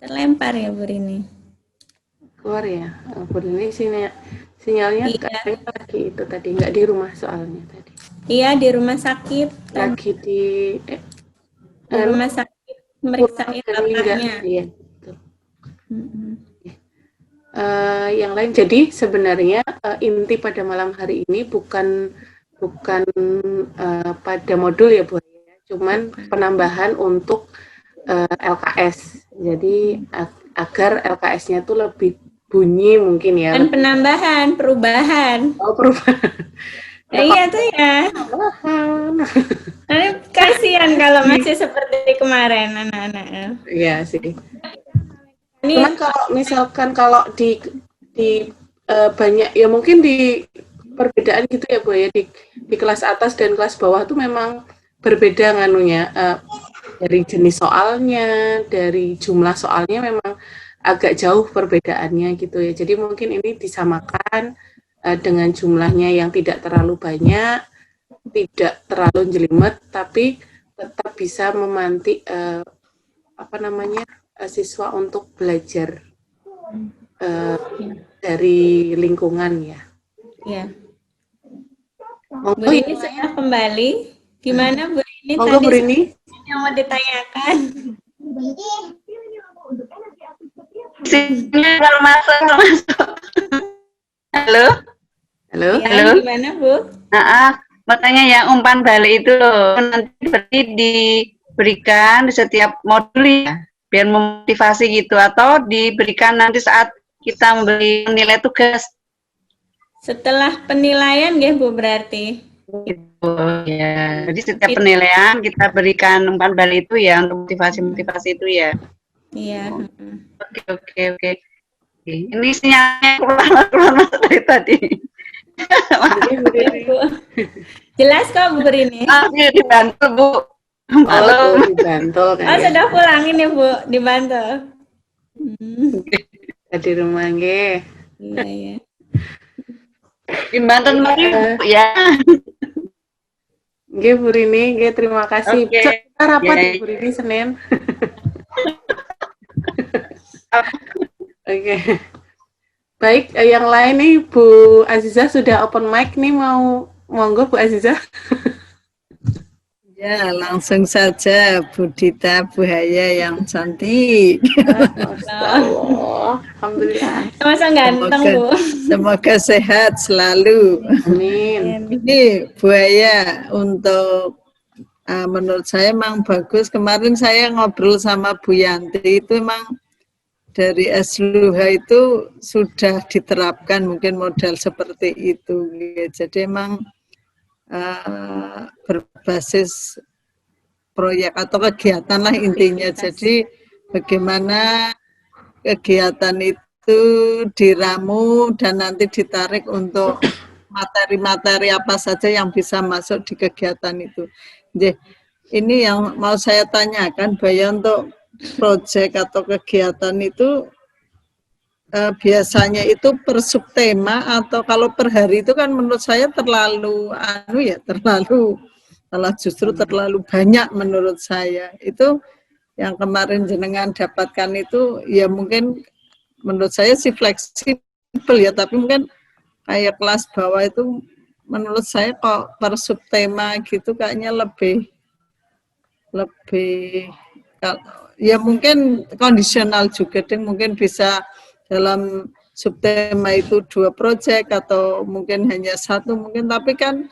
Terlempar ya Bu Rini. Keluar ya. Bu Rini sinyalnya Iya. katanya lagi itu tadi, nggak di rumah soalnya tadi. Iya, di rumah sakit. Lagi di Rumah sakit meriksain bapaknya. Iya, betul. Yang lain, jadi sebenarnya inti pada malam hari ini bukan pada modul ya Bu, cuman penambahan untuk LKS. Jadi agar LKS-nya tuh lebih bunyi mungkin ya. Dan penambahan, perubahan. Oh, perubahan. Iya tuh ya. Kasihan kalau masih seperti kemarin anak-anak. Iya sih. Ini Cuman kalau misalkan kalau di banyak ya mungkin di perbedaan gitu ya Bu ya, di kelas atas dan kelas bawah tuh memang berbeda nganunya, dari jenis soalnya, dari jumlah soalnya memang agak jauh perbedaannya gitu ya. Jadi mungkin ini disamakan dengan jumlahnya yang tidak terlalu banyak, tidak terlalu jelimet, tapi tetap bisa memantik siswa untuk belajar dari lingkungan ya. ya. Bu Monggo Rini sudah kembali. Gimana Bu Rini Monggo, tadi Bu Rini. yang mau ditanyakan? sinyal masuk. Halo. Halo. Ya, Halo. gimana Bu? Mau tanya yang umpan balik itu loh, nanti berarti diberikan di setiap modul ya, biar memotivasi gitu, atau diberikan nanti saat kita memberi nilai tugas Setelah penilaian ya Bu berarti. gitu ya. Jadi setiap penilaian kita berikan umpan balik itu ya, untuk motivasi itu ya. Iya. Oke. Ini sinyalnya keluar masuk dari tadi. Ya, Bu. Jelas kok Bu Rini. Dibantu Bu. Halo. Dibantu kan. Oh, sudah pulang ini Bu, dibantu. Di rumah nggih. Iya. Dibantu Bu ya. Nggih Bu Rini, nggih terima kasih. Oke. Kita rapat Ya. Bu Rini Senin. Oke. Baik, yang lain nih Bu Aziza sudah open mic nih, monggo Bu Aziza. Ya, langsung saja Bu Dita, Bu Haya yang cantik. Allah, alhamdulillah. Masa ganteng Bu. Semoga sehat selalu. Amin. Ini Bu Haya, untuk menurut saya memang bagus. Kemarin saya ngobrol sama Bu Yanti, itu memang dari SLUH itu sudah diterapkan mungkin modal seperti itu. Jadi memang berbasis proyek atau kegiatan lah intinya. Jadi bagaimana kegiatan itu diramu dan nanti ditarik untuk materi-materi apa saja yang bisa masuk di kegiatan itu. Jadi ini yang mau saya tanyakan, Baya, untuk proyek atau kegiatan itu biasanya itu per subtema atau kalau per hari itu kan menurut saya terlalu justru terlalu banyak menurut saya. Itu yang kemarin jenengan dapatkan itu ya mungkin menurut saya sih fleksibel ya, tapi mungkin kayak kelas bawah itu menurut saya kok per subtema gitu kayaknya lebih ya mungkin kondisional juga, Ding. Mungkin bisa dalam subtema itu 2 proyek atau mungkin hanya 1 mungkin, tapi kan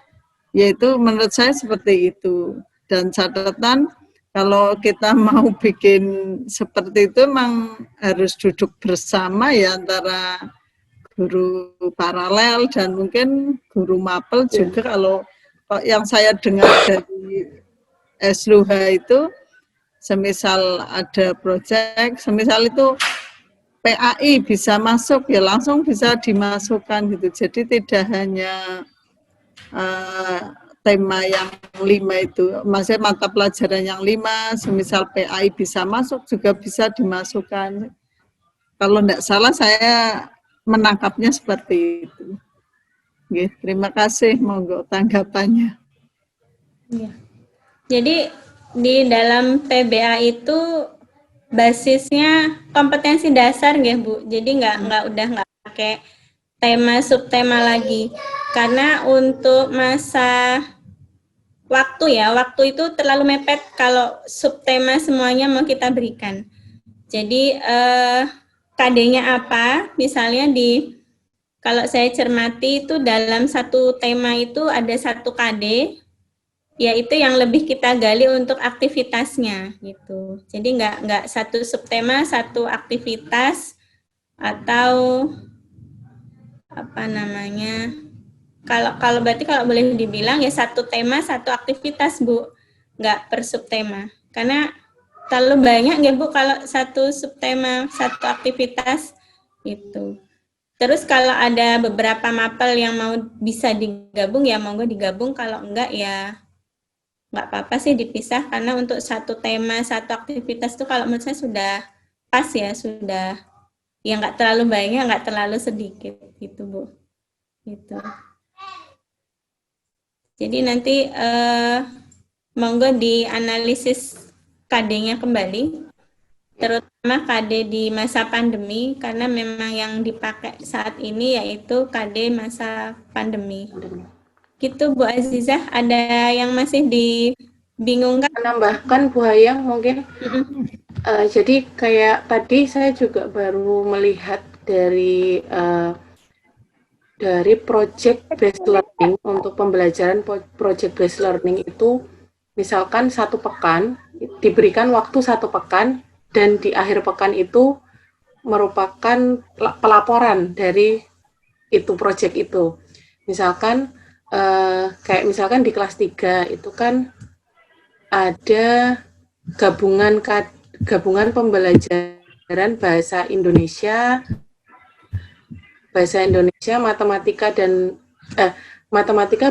yaitu menurut saya seperti itu. Dan catatan kalau kita mau bikin seperti itu memang harus duduk bersama ya antara guru paralel dan mungkin guru mapel juga. Kalau yang saya dengar dari SLUHA itu semisal ada proyek, semisal itu PAI bisa masuk ya langsung bisa dimasukkan gitu. Jadi tidak hanya tema yang 5 itu, maksudnya mata pelajaran yang 5, semisal PAI bisa masuk juga bisa dimasukkan. Kalau tidak salah saya menangkapnya seperti itu. Oke, terima kasih, monggo tanggapannya. Ya. Jadi di dalam PBA itu basisnya kompetensi dasar nggih Bu. Jadi nggak pakai tema subtema lagi. Karena untuk masa waktu itu terlalu mepet kalau subtema semuanya mau kita berikan. Jadi KD-nya apa? Misalnya kalau saya cermati itu dalam satu tema itu ada 1 KD, yaitu yang lebih kita gali untuk aktivitasnya gitu. Jadi nggak 1 subtema 1 aktivitas atau apa namanya? Kalau berarti kalau boleh dibilang ya 1 tema 1 aktivitas Bu, nggak per subtema. Karena terlalu banyak ya Bu kalau 1 subtema 1 aktivitas itu. Terus kalau ada beberapa mapel yang mau bisa digabung ya monggo digabung, kalau enggak ya nggak apa-apa sih dipisah, karena untuk 1 tema 1 aktivitas itu kalau menurut saya sudah pas ya, sudah ya nggak terlalu banyak, nggak terlalu sedikit gitu Bu. Gitu. Jadi nanti monggo dianalisis KD-nya kembali, terutama KD di masa pandemi, karena memang yang dipakai saat ini yaitu KD masa pandemi. Gitu Bu Azizah, ada yang masih dibingungkan? Menambahkan Bu Hayang mungkin, jadi kayak tadi saya juga baru melihat dari project based learning. Untuk pembelajaran project based learning itu misalkan 1 pekan, diberikan waktu 1 pekan, dan di akhir pekan itu merupakan pelaporan dari itu project itu. Misalkan kayak misalkan di kelas 3 itu kan ada gabungan pembelajaran bahasa Indonesia, matematika,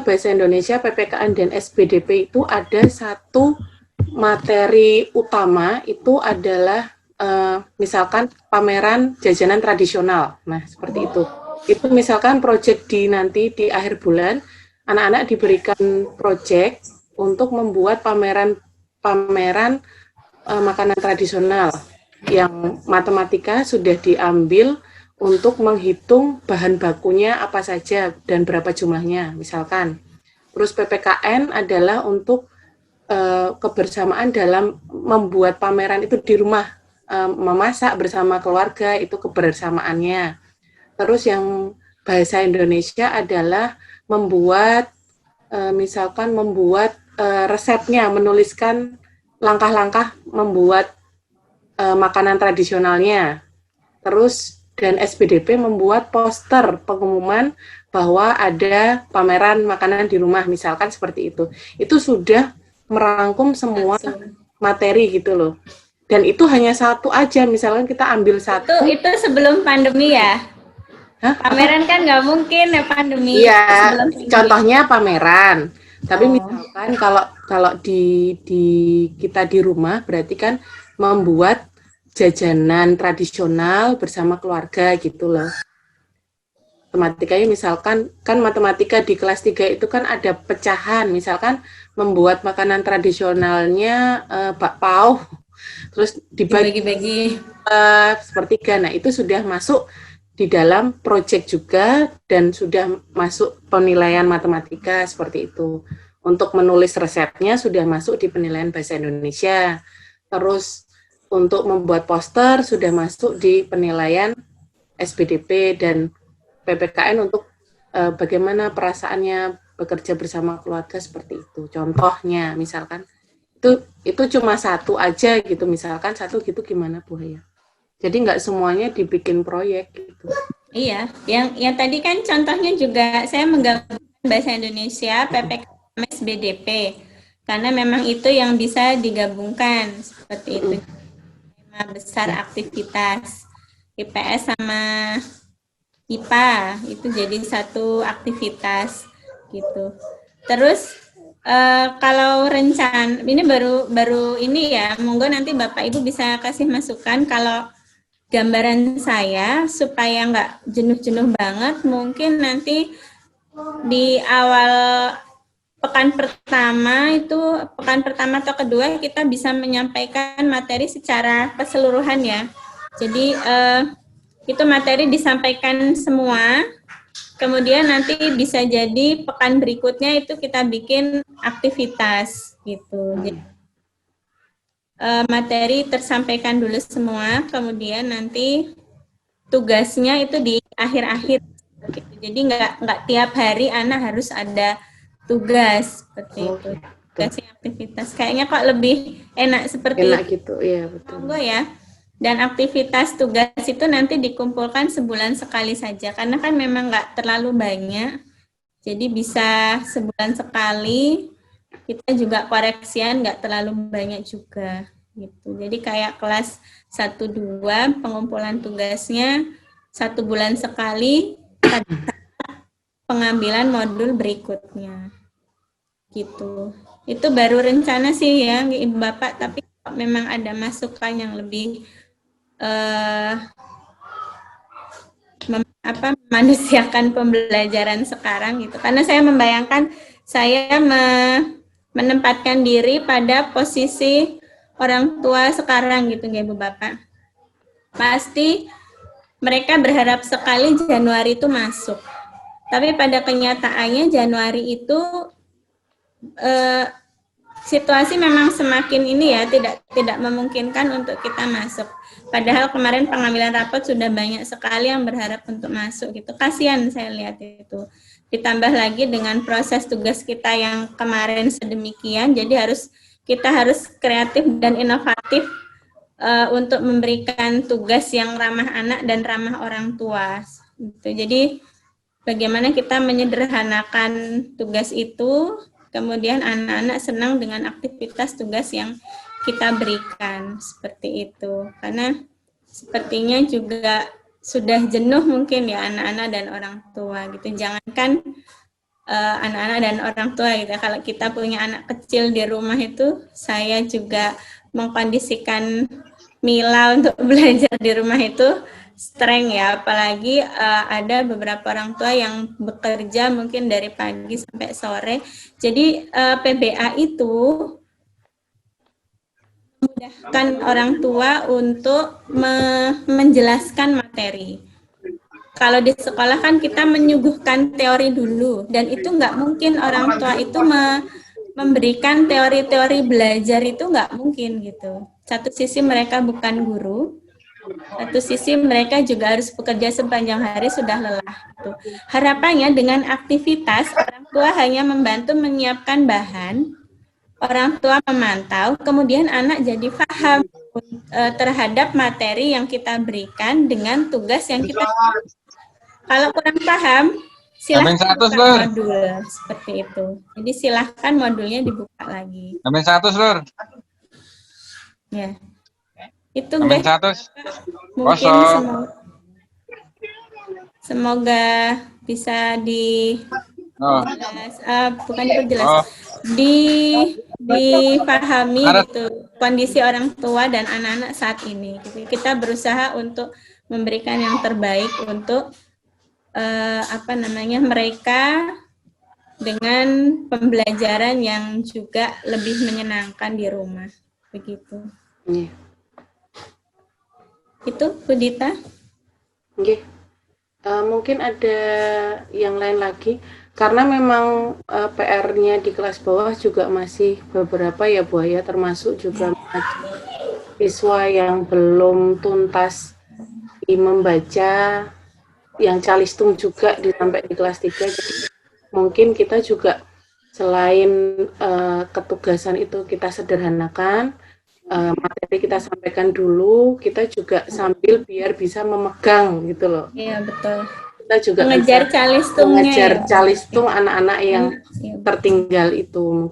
bahasa Indonesia, PPKN dan SBDP. Itu ada 1 materi utama, itu adalah misalkan pameran jajanan tradisional. Nah, seperti itu. Itu misalkan proyek nanti di akhir bulan, anak-anak diberikan proyek untuk membuat pameran makanan tradisional, yang matematika sudah diambil untuk menghitung bahan bakunya apa saja dan berapa jumlahnya misalkan. Terus PPKN adalah untuk kebersamaan dalam membuat pameran itu di rumah, memasak bersama keluarga, itu kebersamaannya. Terus yang bahasa Indonesia adalah membuat misalkan membuat resepnya, menuliskan langkah-langkah membuat makanan tradisionalnya. Terus dan SBDP membuat poster pengumuman bahwa ada pameran makanan di rumah, misalkan seperti itu. Itu sudah merangkum semua materi gitu loh. Dan itu hanya 1 aja, misalkan kita ambil 1. Itu sebelum pandemi ya? Hah? Pameran kan nggak mungkin ya pandemi. Iya, contohnya pameran. Tapi misalkan kalau di kita di rumah berarti kan membuat jajanan tradisional bersama keluarga gitu loh. Matematikanya misalkan, kan matematika di kelas 3 itu kan ada pecahan, misalkan membuat makanan tradisionalnya bakpao, terus dibagi-bagi sepertiga. Nah, itu sudah masuk di dalam proyek juga dan sudah masuk penilaian matematika seperti itu. Untuk menulis resepnya sudah masuk di penilaian bahasa Indonesia. Terus untuk membuat poster sudah masuk di penilaian SBDP dan PPKN untuk bagaimana perasaannya bekerja bersama keluarga seperti itu. Contohnya misalkan itu cuma satu aja gitu, misalkan satu gitu gimana Bu Haya? Jadi nggak semuanya dibikin proyek gitu. Iya, yang tadi kan contohnya juga saya menggabungkan bahasa Indonesia, PPKM, SBDP, karena memang itu yang bisa digabungkan seperti itu. Tema besar aktivitas IPS sama IPA itu jadi satu aktivitas gitu. Terus kalau rencana ini baru ini ya, monggo nanti Bapak Ibu bisa kasih masukan kalau gambaran saya supaya nggak jenuh-jenuh banget, mungkin nanti di awal pekan pertama atau kedua kita bisa menyampaikan materi secara keseluruhan ya. Jadi itu materi disampaikan semua, kemudian nanti bisa jadi pekan berikutnya itu kita bikin aktivitas gitu. Jadi, materi tersampaikan dulu semua, kemudian nanti tugasnya itu di akhir-akhir. Gitu. Jadi nggak tiap hari anak harus ada tugas seperti itu. Tugasnya aktivitas. Kayaknya kok lebih enak seperti enak gitu, iya betul. Monggo ya. Dan aktivitas tugas itu nanti dikumpulkan sebulan sekali saja, karena kan memang nggak terlalu banyak. Jadi bisa sebulan sekali. Kita juga koreksian nggak terlalu banyak juga gitu. Jadi kayak kelas 1-2 pengumpulan tugasnya 1 bulan sekali, pengambilan modul berikutnya gitu. Itu baru rencana sih ya Ibu Bapak, tapi memang ada masukan yang lebih memanusiakan pembelajaran sekarang gitu. Karena saya membayangkan saya menempatkan diri pada posisi orang tua sekarang gitu ya Ibu Bapak. Pasti mereka berharap sekali Januari itu masuk. Tapi pada kenyataannya Januari itu situasi memang semakin ini ya tidak memungkinkan untuk kita masuk. Padahal kemarin pengambilan rapot sudah banyak sekali yang berharap untuk masuk gitu. Kasihan saya lihat itu. Ditambah lagi dengan proses tugas kita yang kemarin sedemikian, jadi kita harus kreatif dan inovatif untuk memberikan tugas yang ramah anak dan ramah orang tua. Gitu. Jadi bagaimana kita menyederhanakan tugas itu, kemudian anak-anak senang dengan aktivitas tugas yang kita berikan seperti itu. Karena sepertinya juga sudah jenuh mungkin ya anak-anak dan orang tua gitu. Jangankan anak-anak dan orang tua gitu. Kalau kita punya anak kecil di rumah itu, saya juga mengkondisikan Mila untuk belajar di rumah itu streng ya, apalagi ada beberapa orang tua yang bekerja mungkin dari pagi sampai sore. Jadi PBA itu memudahkan orang tua untuk menjelaskan materi. Kalau di sekolah kan kita menyuguhkan teori dulu, dan itu nggak mungkin orang tua itu memberikan teori-teori belajar itu nggak mungkin gitu. Satu sisi mereka bukan guru, satu sisi mereka juga harus bekerja sepanjang hari sudah lelah. Gitu. Harapannya dengan aktivitas orang tua hanya membantu menyiapkan bahan, orang tua memantau, kemudian anak jadi paham terhadap materi yang kita berikan dengan tugas yang kita. Kalau kurang paham, silahkan buka modul seperti itu. Jadi silahkan modulnya dibuka lagi. Amin 100 Lur. Ya. Itu Amin guys. 100. Mungkin semoga bisa bukan diperjelas. Dipahami gitu kondisi orang tua dan anak-anak saat ini. Kita berusaha untuk memberikan yang terbaik untuk mereka dengan pembelajaran yang juga lebih menyenangkan di rumah, begitu. Iya. Itu Bu Dita. Nggih. Mungkin ada yang lain lagi, karena memang PR-nya di kelas bawah juga masih beberapa ya Bu ya, termasuk juga siswa yang belum tuntas membaca, yang calistung juga sampai di kelas 3. Jadi mungkin kita juga selain ketugasan itu kita sederhanakan, materi kita sampaikan dulu, kita juga sambil biar bisa memegang gitu loh. Iya, betul. Kita juga Mengejar calistung anak-anak yang tertinggal itu.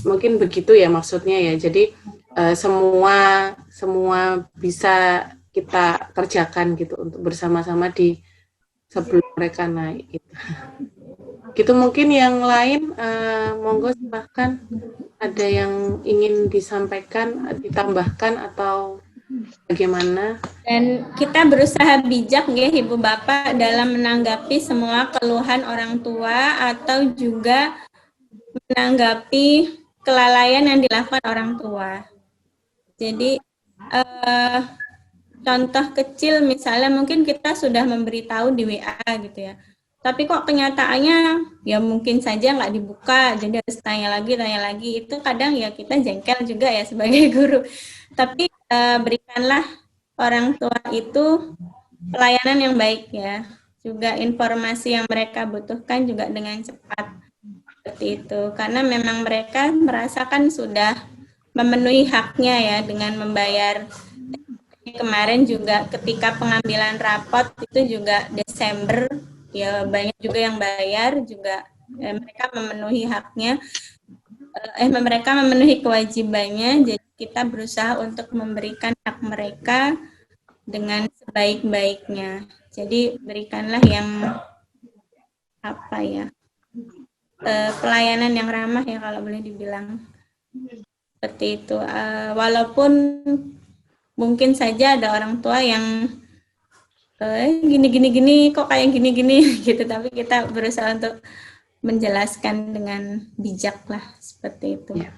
Mungkin begitu ya maksudnya ya. Jadi semua bisa kita kerjakan gitu untuk bersama-sama di sebelum mereka naik gitu. Gitu mungkin yang lain monggo silahkan, ada yang ingin disampaikan, ditambahkan atau bagaimana? Dan kita berusaha bijak ya Ibu Bapak dalam menanggapi semua keluhan orang tua atau juga menanggapi kelalaian yang dilakukan orang tua. Jadi contoh kecil misalnya mungkin kita sudah memberitahu di WA gitu ya. Tapi kok kenyataannya ya mungkin saja nggak dibuka, jadi harus tanya lagi, itu kadang ya kita jengkel juga ya sebagai guru. Tapi berikanlah orang tua itu pelayanan yang baik ya, juga informasi yang mereka butuhkan juga dengan cepat, seperti itu. Karena memang mereka merasakan sudah memenuhi haknya ya dengan membayar. Kemarin juga ketika pengambilan rapot itu juga Desember, ya banyak juga yang bayar juga, mereka memenuhi haknya, mereka memenuhi kewajibannya, jadi kita berusaha untuk memberikan hak mereka dengan sebaik-baiknya. Jadi berikanlah yang apa ya, pelayanan yang ramah ya kalau boleh dibilang seperti itu. Walaupun mungkin saja ada orang tua yang gini kok kayak gini gitu, tapi kita berusaha untuk menjelaskan dengan bijak lah, seperti itu. Ya.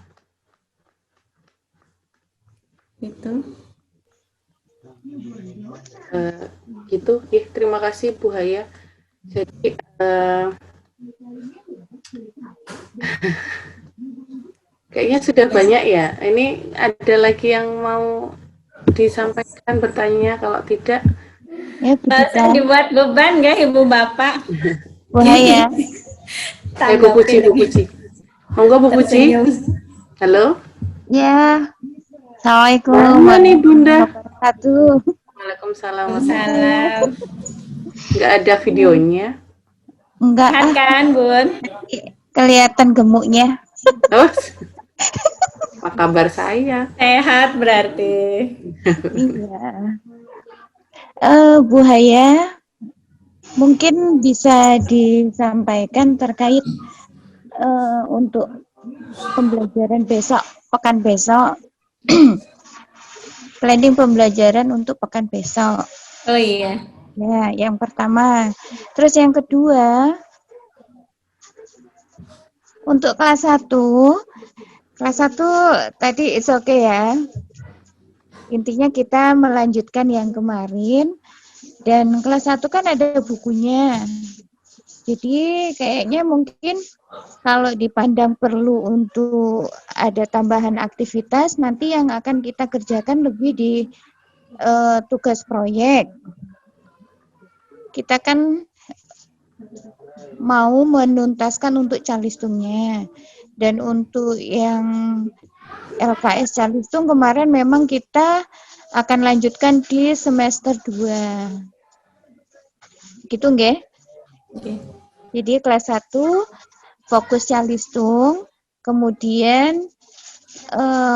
Itu. Gitu ya, terima kasih Bu Haya. Jadi kayaknya sudah banyak ya. Ini ada lagi yang mau disampaikan, bertanya? Kalau tidak, Ya, bisa. Dibuat beban nggak Ibu Bapak? Bu Haya. Bu Puji. Monggo Bu Puji. Halo. Ya. Assalamualaikum. Mana nih Bunda? Wabarakatuh. Waalaikumsalam. Salam. Nggak ada videonya. Enggak, Sehat kan, Bun? kelihatan gemuknya. Oh. Apa kabar saya? Sehat berarti. Iya. Bu Haya, mungkin bisa disampaikan terkait untuk pembelajaran besok, pekan besok, planning pembelajaran untuk pekan besok. Oh iya. Ya, yang pertama. Terus yang kedua, untuk kelas 1 tadi it's okay ya. Intinya kita melanjutkan yang kemarin, dan kelas 1 kan ada bukunya. Jadi kayaknya mungkin kalau dipandang perlu untuk ada tambahan aktivitas, nanti yang akan kita kerjakan lebih di tugas proyek. Kita kan mau menuntaskan untuk calistungnya, dan untuk yang LKS Calistung kemarin memang kita akan lanjutkan di semester 2. Gitu nggih? Okay. Jadi kelas 1 fokus Calistung, kemudian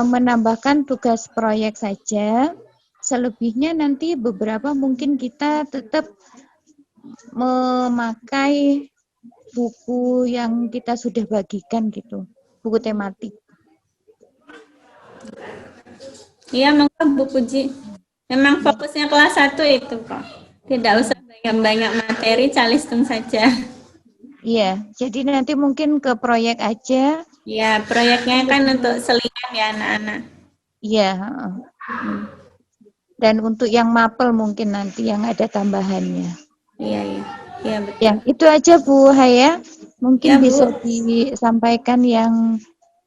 menambahkan tugas proyek saja. Selebihnya nanti beberapa mungkin kita tetap memakai buku yang kita sudah bagikan gitu, buku tematik. Iya, monggo Bu Puji. Memang fokusnya kelas 1 itu kok. Tidak usah banyak-banyak materi, calistung saja. Iya, jadi nanti mungkin ke proyek aja. Iya, proyeknya kan untuk selingan ya anak-anak. Iya. Dan untuk yang mapel mungkin nanti yang ada tambahannya. Iya, iya. Ya, betul. Ya, itu aja Bu Haya. Mungkin Ya, Bu. bisa disampaikan yang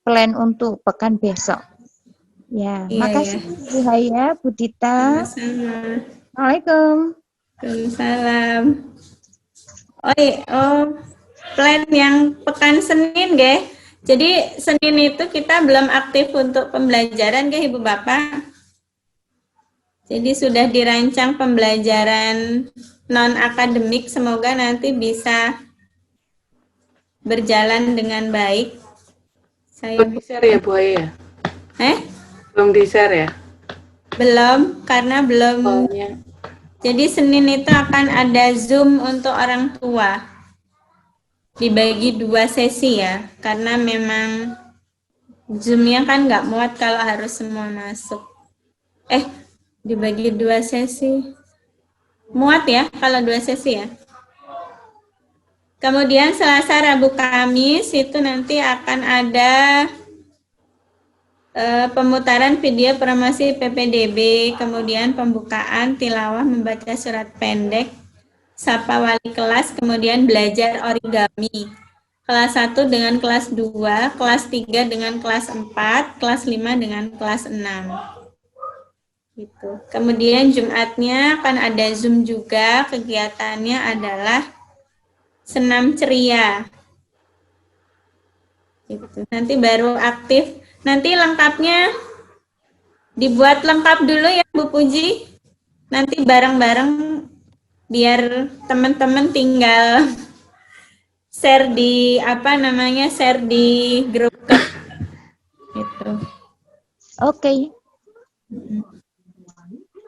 plan untuk pekan besok. Ya, Iya, makasih ya. Bu Haya, Bu Dita. Sama-sama. Assalamualaikum. Waalaikumsalam. Plan yang pekan Senin, nggih. Jadi Senin itu kita belum aktif untuk pembelajaran, nggih Ibu Bapak. Jadi sudah dirancang pembelajaran non-akademik, semoga nanti bisa berjalan dengan baik. Saya Belum di-share ya Bu Haya? Belum di-share ya? belum, karena belum. Soalnya Jadi Senin itu akan ada Zoom untuk orang tua. Dibagi 2 sesi ya, karena memang Zoom-nya kan nggak muat kalau harus semua masuk. Dibagi 2 sesi. Muat ya kalau 2 sesi ya. Kemudian Selasa, Rabu, Kamis itu nanti akan ada pemutaran video promosi PPDB, kemudian pembukaan tilawah membaca surat pendek, sapa wali kelas, kemudian belajar origami. Kelas 1 dengan kelas 2, kelas 3 dengan kelas 4, kelas 5 dengan kelas 6. Gitu. Kemudian Jumatnya akan ada Zoom juga, kegiatannya adalah senam ceria. Gitu. Nanti baru aktif. Nanti lengkapnya dibuat lengkap dulu ya Bu Puji. Nanti bareng-bareng biar teman-teman tinggal share di share di grup gitu. Oke.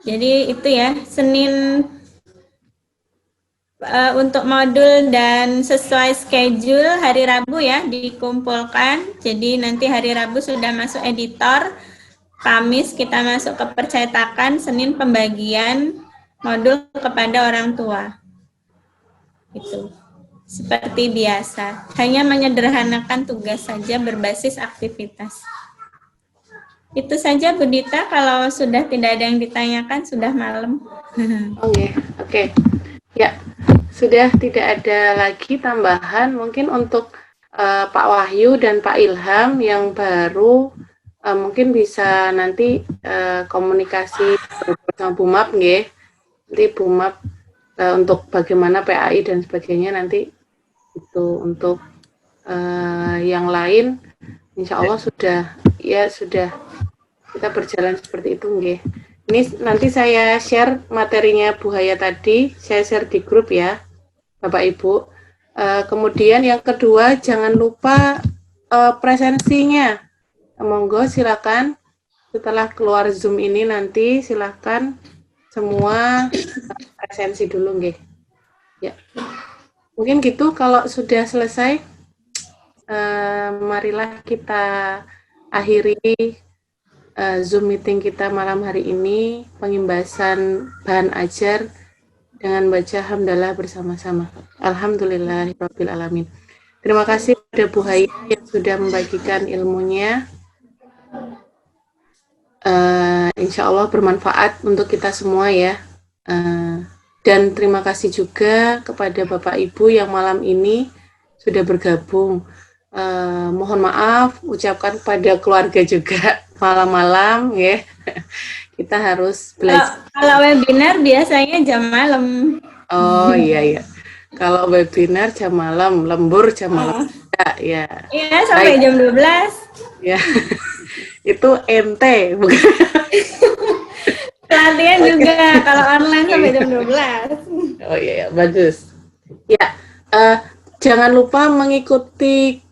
Jadi itu ya, Senin untuk modul dan sesuai schedule hari Rabu ya dikumpulkan. Jadi nanti hari Rabu sudah masuk editor, Kamis kita masuk ke percetakan, Senin pembagian modul kepada orang tua. Itu seperti biasa, hanya menyederhanakan tugas saja berbasis aktivitas. Itu saja Bu Dita, kalau sudah tidak ada yang ditanyakan, sudah malam. Oke. Ya, sudah tidak ada lagi tambahan. Mungkin untuk Pak Wahyu dan Pak Ilham yang baru mungkin bisa nanti komunikasi bersama BUMAP, nggih. Nanti BUMAP untuk bagaimana PAI dan sebagainya nanti itu untuk yang lain. Insya Allah sudah kita berjalan seperti itu, nggih. Ini nanti saya share materinya Bu Haya tadi, saya share di grup ya, Bapak Ibu. Kemudian yang kedua, jangan lupa presensinya. Monggo silakan setelah keluar Zoom ini nanti silakan semua presensi dulu, nggih. Ya. Mungkin gitu, kalau sudah selesai, marilah kita akhiri Zoom meeting kita malam hari ini, pengimbasan bahan ajar dengan baca hamdalah bersama-sama. Alhamdulillahirabbil alamin. Terima kasih kepada Bu Haya yang sudah membagikan ilmunya. Insya Allah bermanfaat untuk kita semua ya. Dan terima kasih juga kepada Bapak Ibu yang malam ini sudah bergabung. Mohon maaf, ucapkan kepada keluarga juga malam-malam ya. Kita harus belajar. Kalau webinar biasanya jam malam. Oh iya. Kalau webinar jam malam, lembur jam malam. Ya. Iya, sampai jam 12. Ya. Itu ente, bukan. Pelatihan juga kalau online sampai jam 12. Oh iya, bagus. Ya, jangan lupa mengikuti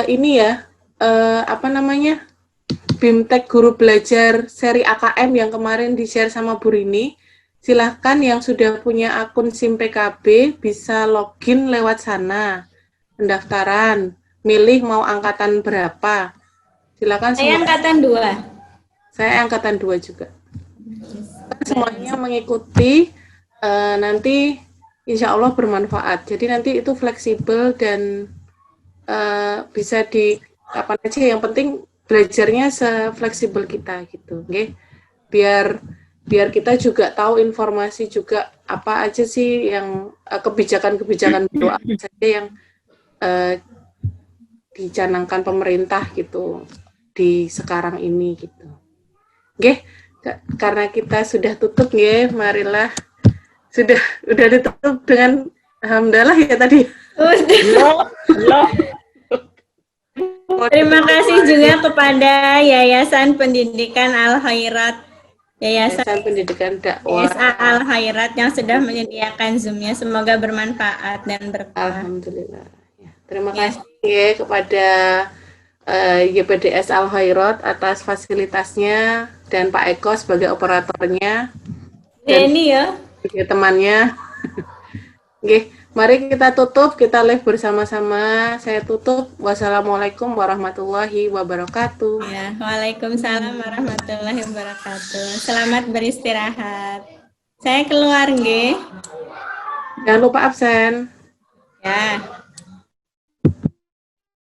ini ya, BIMTEK Guru Belajar seri AKM yang kemarin di-share sama Bu Rini. Silahkan yang sudah punya akun SIM PKB bisa login lewat sana. Pendaftaran, milih mau angkatan berapa. Silakan Saya semua. angkatan 2. Saya angkatan 2 juga. Semuanya mengikuti, nanti insya Allah bermanfaat. Jadi nanti itu fleksibel dan bisa di kapan aja, yang penting belajarnya sefleksibel kita gitu, okay? Biar biar kita juga tahu informasi juga apa aja sih yang kebijakan-kebijakan baru apa saja yang dicanangkan pemerintah gitu di sekarang ini gitu. Nggih, karena kita sudah tutup nggih, marilah udah ditutup dengan alhamdulillah ya tadi. Terima kasih juga kepada Yayasan Pendidikan Al Khairat, Yayasan Pendidikan Dakwah YSA Al Khairat yang sudah menyediakan Zoom-nya. Semoga bermanfaat dan berkah. Alhamdulillah. Ya, terima kasih ya kepada YPDS Al Khairat atas fasilitasnya dan Pak Eko sebagai operatornya dan ini ya temannya. Oke, mari kita tutup, kita live bersama-sama. Saya tutup. Wassalamualaikum warahmatullahi wabarakatuh. Ya, waalaikumsalam warahmatullahi wabarakatuh. Selamat beristirahat. Saya keluar nggih. Jangan lupa absen. Ya.